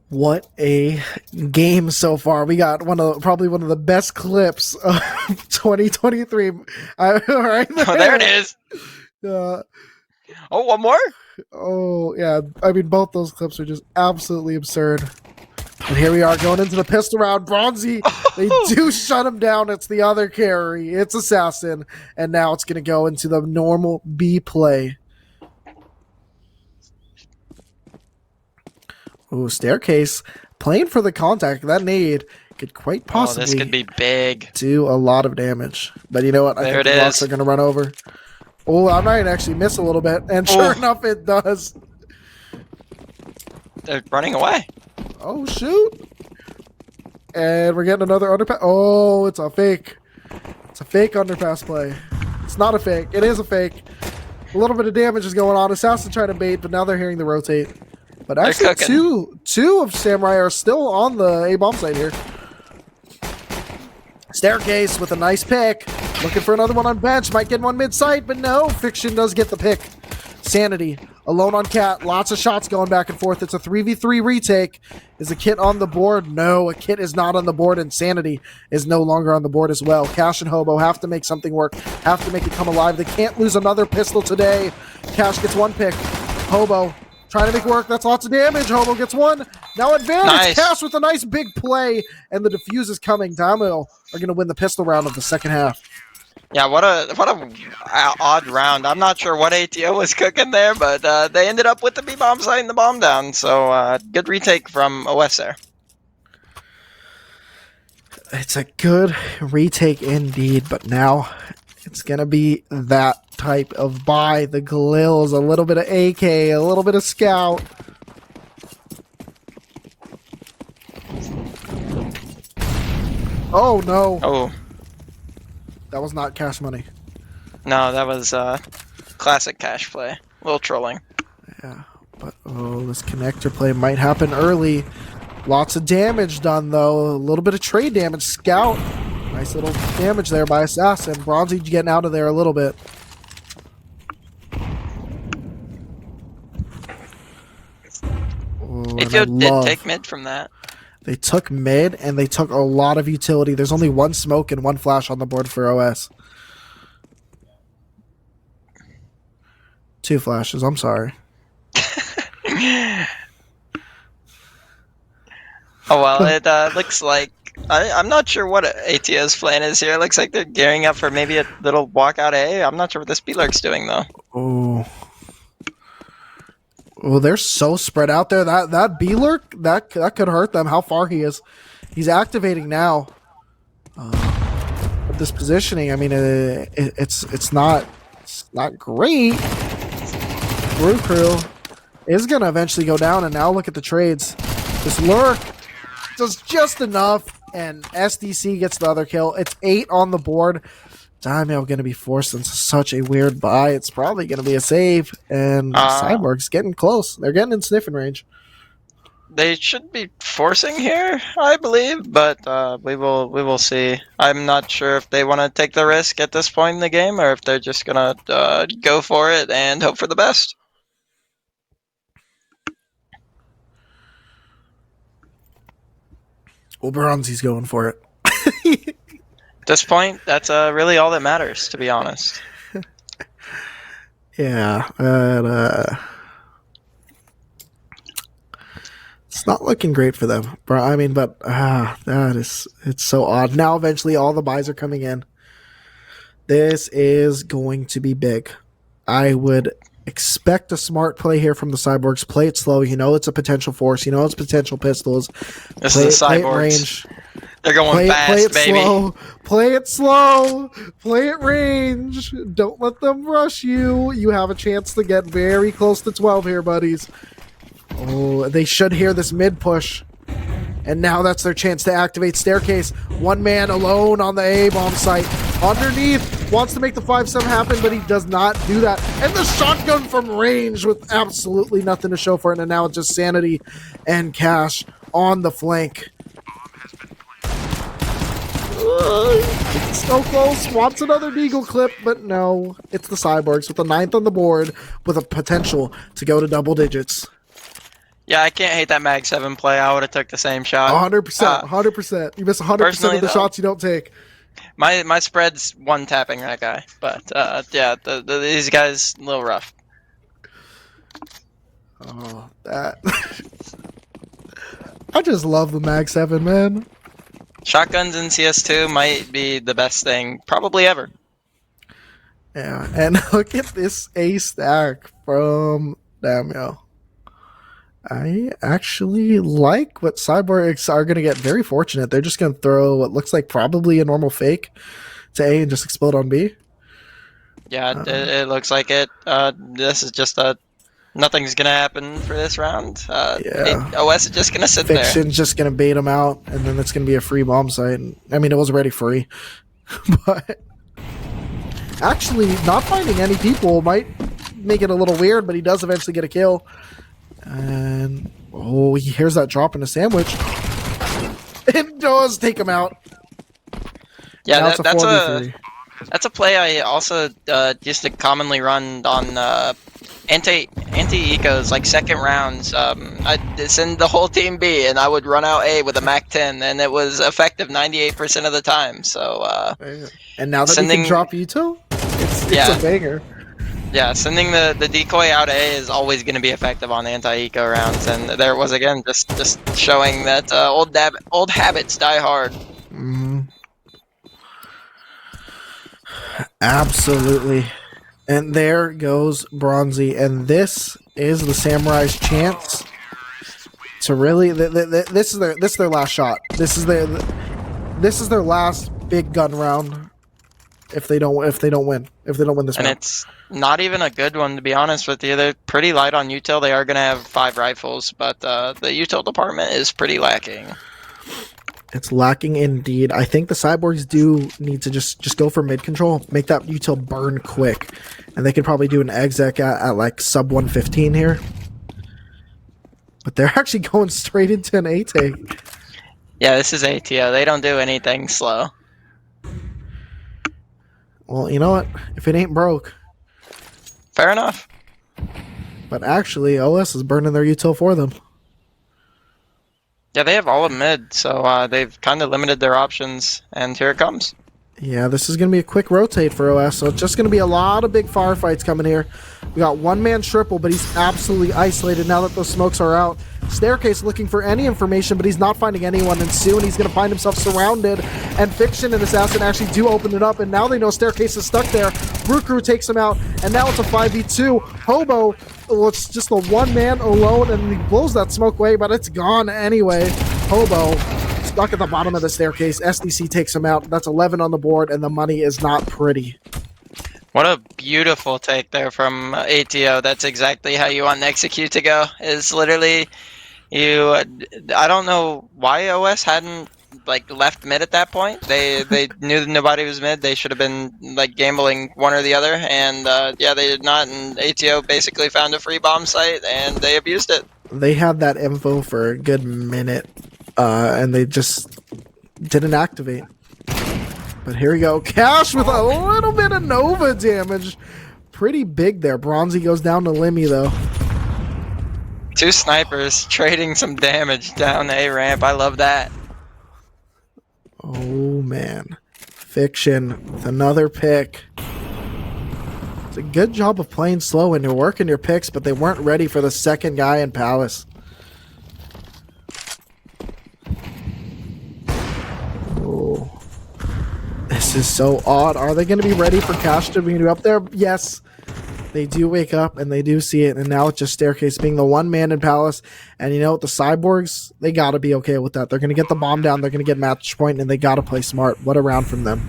What a game so far. We got probably one of the best clips of 2023. All right. Oh, there it is. Oh, one more? Oh, yeah. I mean, both those clips are just absolutely absurd. And here we are going into the pistol round. Bronzy, they do shut him down. It's the other carry. It's Assassin. And now it's going to go into the normal B play. Ooh, Staircase playing for the contact. That nade could quite possibly this could be big. Do a lot of damage. But you know what? I think the blocks are going to run over. Oh, I might actually miss a little bit. And sure enough, it does. They're running away. Oh, shoot. And we're getting another underpass. Oh, it's a fake. It's a fake underpass play. It's not a fake. It is a fake. A little bit of damage is going on. Assassin trying to bait, but now they're hearing the rotate. But actually, two of Samurai are still on the A-bomb site here. Staircase with a nice pick. Looking for another one on bench. Might get one mid-site, but no. Fiction does get the pick. Sanity alone on Cat. Lots of shots going back and forth. It's a 3v3 retake. Is a Kit on the board? No, a Kit is not on the board, and Sanity is no longer on the board as well. Cash and Hobo have to make something work. Have to make it come alive. They can't lose another pistol today. Cash gets one pick. Hobo trying to make work. That's lots of damage. Hobo gets one. Now advantage. Nice. Cash with a nice big play. And the defuse is coming. Daimyo are going to win the pistol round of the second half. Yeah, what a odd round. I'm not sure what ATO was cooking there, but they ended up with the B-bomb site and the bomb down. So good retake from OS there. It's a good retake indeed, but now it's going to be that type of buy. The Glills, a little bit of AK, a little bit of Scout. Oh no, Oh, that was not cash money. no, that was classic cash play. A little trolling. Yeah, but oh, this connector play might happen early. Lots of damage done though. A little bit of trade damage. Scout, nice little damage there by Assassin. Bronzy getting out of there a little bit. Oh, and I ATO did love- take mid from that. They took mid and they took a lot of utility. There's only one smoke and one flash on the board for OS. 2 flashes. I'm sorry. Oh well, it looks like I'm not sure what ATO's plan is here. It looks like they're gearing up for maybe a little walkout A. I'm not sure what this B-Lurk's doing though. Oh. Oh, they're so spread out there. That B-Lurk, that could hurt them. How far he is. He's activating now. With this positioning, I mean, it's not great. Brew Crew is going to eventually go down, and now look at the trades. This Lurk does just enough, and SDC gets the other kill. It's 8 on the board. Daimyo going to be forced into such a weird buy. It's probably going to be a save, and Cyborgs getting close. They're getting in sniffing range. They should be forcing here, I believe, but we will see. I'm not sure if they want to take the risk at this point in the game, or if they're just gonna go for it and hope for the best. Well, Bronzy's going for it. At this point, that's really all that matters, to be honest. Yeah, but it's not looking great for them. I mean, but it's so odd. Now, eventually, all the buys are coming in. This is going to be big. I would expect a smart play here from the Cyborgs. Play it slow. You know it's a potential force. You know it's potential pistols. This is the Cyborgs. They're going fast, baby. Slow. Play it slow. Play it range. Don't let them rush you. You have a chance to get very close to 12 here, buddies. Oh, they should hear this mid push. And now that's their chance to activate Staircase. One man alone on the A-bomb site. Underneath, wants to make the 5-7 happen, but he does not do that. And the shotgun from range with absolutely nothing to show for it. And now it's just Sanity and Cash on the flank. So close. Wants another Deagle clip, but no. It's the Cyborgs with the 9th on the board with a potential to go to double digits. Yeah, I can't hate that Mag 7 play. I would have took the same shot. 100%. 100%. You miss 100% of the shots you don't take. My spread's one tapping that guy, but yeah, these guys a little rough. Oh, that. I just love the Mag 7, man. Shotguns in CS2 might be the best thing probably ever. Yeah, and look at this A stack from Daimyo. I actually like what Cyborgs are going to get very fortunate. They're just going to throw what looks like probably a normal fake to A and just explode on B. Yeah, it looks like it. This is just nothing's going to happen for this round. Yeah. OS is just going to sit there. Fiction's just going to bait them out, and then it's going to be a free bomb site. I mean, it was already free. But actually, not finding any people might make it a little weird, but he does eventually get a kill. And he hears that drop in a sandwich. It does take him out. Yeah, that's a play I also used to commonly run on anti-ecos, like second rounds. I'd send the whole team B, and I would run out A with a Mac 10, and it was effective 98% of the time. So and now that he can drop Ito, it's a banger. Yeah, sending the decoy out A is always going to be effective on anti-eco rounds, and there it was again, just showing that old habits die hard. Absolutely. And there goes Bronzy, and this is the Samurai's chance to really. This is their last shot. This is their last big gun round. If they don't win this round. And it's not even a good one, to be honest with you. They're pretty light on util. They are going to have 5 rifles, but the util department is pretty lacking. It's lacking indeed. I think the Cyborgs do need to just go for mid control, make that util burn quick, and they could probably do an exec at like sub 115 here. But they're actually going straight into an ATO. Yeah, this is ATO. They don't do anything slow. Well, you know what? If it ain't broke. Fair enough. But actually, OS is burning their util for them. Yeah, they have all of mid, so they've kind of limited their options, and here it comes. Yeah, this is going to be a quick rotate for OS, so it's just going to be a lot of big firefights coming here. We got one man triple, but he's absolutely isolated now that those smokes are out. Staircase looking for any information, but he's not finding anyone, and soon he's going to find himself surrounded, and Fiction and Assassin actually do open it up, and now they know Staircase is stuck there. Brew Crew takes him out, and now it's a 5v2. Hobo, well, it's just the one man alone, and he blows that smoke away, but it's gone anyway. Hobo stuck at the bottom of the staircase. SDC takes him out. That's 11 on the board, and the money is not pretty. What a beautiful take there from ATO. That's exactly how you want an execute to go. Is literally you. I don't know why OS hadn't like left mid at that point. They knew that nobody was mid. They should have been like gambling one or the other, and yeah, they did not. And ATO basically found a free bomb site, and they abused it. They had that info for a good minute, and they just didn't activate. But here we go. Cash with a little bit of Nova damage. Pretty big there. Bronzy goes down to Limmy, though. Two snipers trading some damage down A ramp. I love that. Oh, man. Fiction with another pick. It's a good job of playing slow and you're working your picks, but they weren't ready for the second guy in Palace. Oh. This is so odd. Are they going to be ready for Cash to be up there? Yes. They do wake up and they do see it, and now it's just Staircase being the one man in Palace. And you know what? The Cyborgs, they got to be okay with that. They're going to get the bomb down. They're going to get match point, and they got to play smart. What a round from them.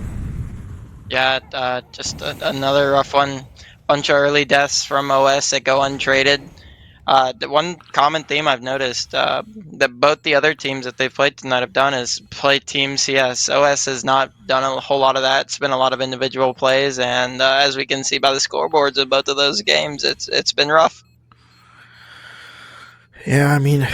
Yeah, just another rough one. Bunch of early deaths from OS that go untraded. The one common theme I've noticed that both the other teams that they've played tonight have done is play Team CS. OS has not done a whole lot of that. It's been a lot of individual plays, and as we can see by the scoreboards of both of those games, it's been rough. Yeah, I mean,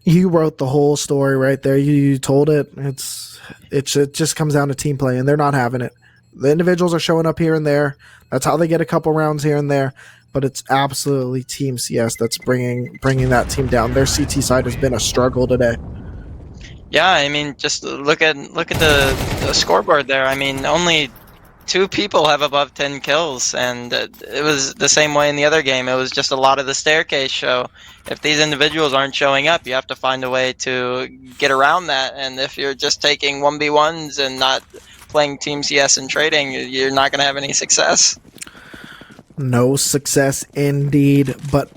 you wrote the whole story right there. You told it. It just comes down to team play, and they're not having it. The individuals are showing up here and there. That's how they get a couple rounds here and there. But it's absolutely Team CS that's bringing that team down. Their CT side has been a struggle today. Yeah, I mean, just look at the scoreboard there. I mean, only 2 people have above 10 kills, and it was the same way in the other game. It was just a lot of the staircase show. If these individuals aren't showing up, you have to find a way to get around that. And if you're just taking 1v1s and not playing Team CS and trading, you're not going to have any success. No success indeed, but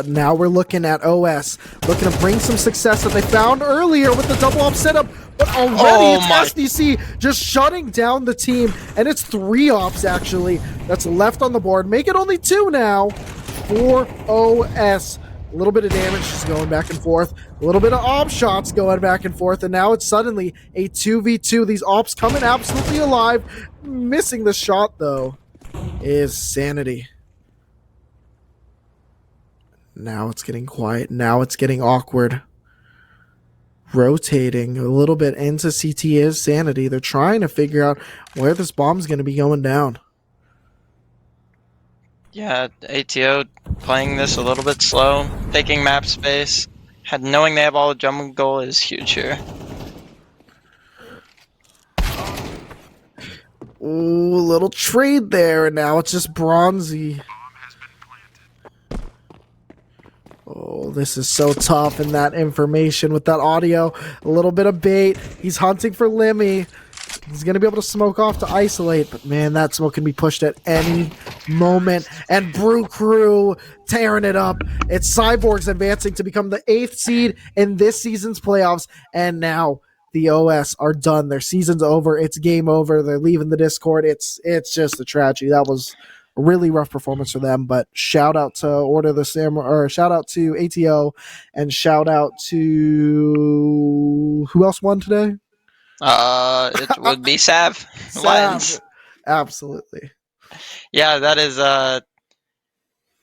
now we're looking at OS looking to bring some success that they found earlier with the double up setup, but already it's SDC just shutting down the team, and it's 3 ops actually that's left on the board. Make it only 2 now for OS. A little bit of damage just going back and forth, a little bit of op shots going back and forth, and now it's suddenly a 2v2. These ops coming absolutely alive, missing the shot though is Sanity. Now it's getting quiet. Now it's getting awkward. Rotating a little bit into CT is Sanity. They're trying to figure out where this bomb's going to be going down. Yeah, ATO playing this a little bit slow, taking map space. Knowing they have all the jungle is huge here. Ooh, a little trade there, and now it's just Bronzy. Oh, this is so tough, and that information with that audio. A little bit of bait. He's hunting for Limmy. He's going to be able to smoke off to isolate, but man, that smoke can be pushed at any moment. And Brew Crew tearing it up. It's Cyborgs advancing to become the 8th seed in this season's playoffs, and now the OS are done. Their season's over. It's game over. They're leaving the Discord. It's just a tragedy. That was a really rough performance for them. But shout out to Order the Samurai, or shout out to ATO, and shout out to who else won today? It would be SAV Lions. Sav. Absolutely. Yeah, that is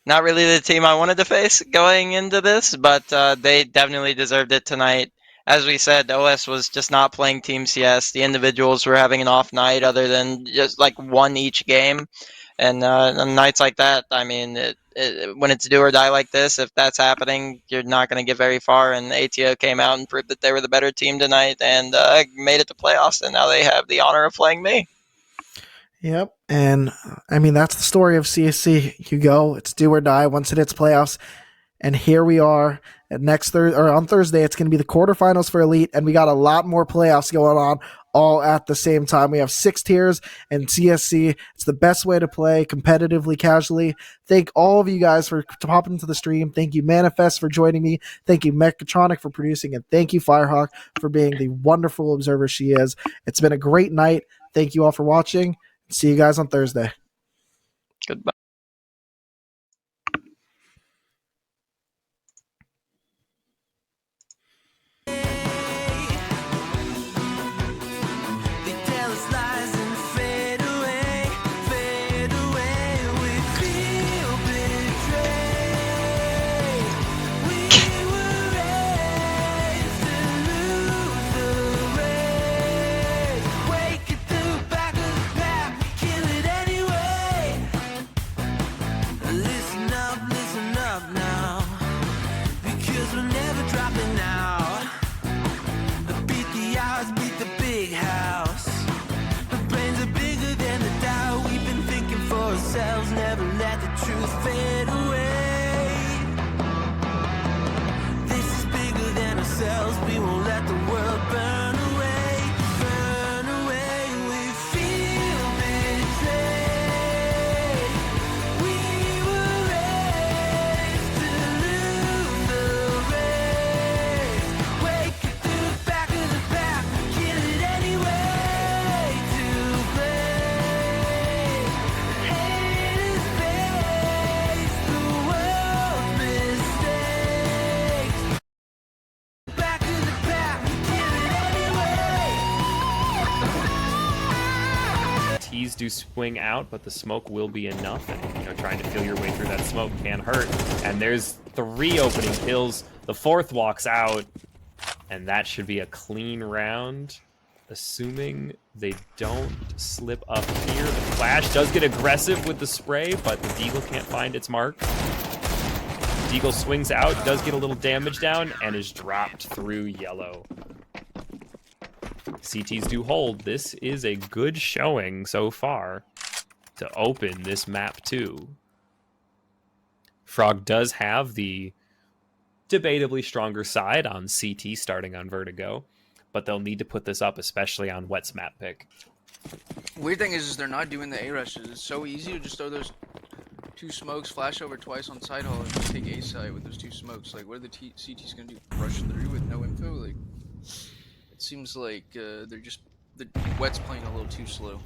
not really the team I wanted to face going into this, but they definitely deserved it tonight. As we said, OS was just not playing Team CS. The individuals were having an off night, other than just like one each game. And on nights like that, I mean, when it's do or die like this, if that's happening, you're not going to get very far. And ATO came out and proved that they were the better team tonight and made it to playoffs. And now they have the honor of playing me. Yep. And I mean, that's the story of CSC. You go, it's do or die once it hits playoffs. And here we are at next Thursday, or on Thursday, it's going to be the quarterfinals for Elite. And we got a lot more playoffs going on all at the same time. We have 6 tiers and CSC. It's the best way to play competitively, casually. Thank all of you guys for hopping into the stream. Thank you, Manifest, for joining me. Thank you, Mechatronic, for producing. And thank you, Firehawk, for being the wonderful observer she is. It's been a great night. Thank you all for watching. See you guys on Thursday. Goodbye. They tell us lies and fade away, fade away. We feel betrayed. We were raised to lose the race. Wake at the back of the pack, kill it anyway. Listen up now, because we're never dropping out. Beat the odds, beat the big house. The brains are bigger than the doubt. We've been thinking for ourselves, never let the truth fade away. This is bigger than ourselves. We won't let the world burn away, burn away. We feel betrayed. We were raised to lose the race. Wake at the back of the pack, kill it anyway. To play, haters face the world's mistakes. Back of the pack, kill it anyway. T's do swing out, but the smoke will be enough, and trying to feel your way through that smoke can hurt. And there's 3 opening kills. The 4th walks out, and that should be a clean round, assuming they don't slip up here. The Flash does get aggressive with the spray, but the Deagle can't find its mark. Deagle swings out, does get a little damage down, and is dropped through yellow. CTs do hold. This is a good showing so far to open this map too. Frog does have the debatably stronger side on CT starting on Vertigo, but they'll need to put this up, especially on Wet's map pick. Weird thing is they're not doing the A rushes. It's so easy to just throw those 2 smokes, flash over twice on side hall, and just take A side with those 2 smokes. Like, what are the CTs gonna do? Rush through with no info? Like, it seems like the Wet's playing a little too slow.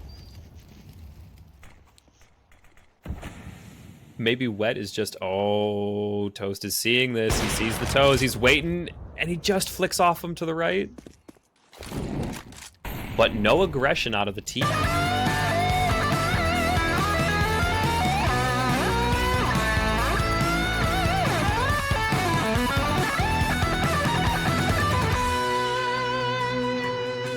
Maybe Wet is just, oh, Toast is seeing this. He sees the toes. He's waiting, and he just flicks off him to the right. But no aggression out of the team.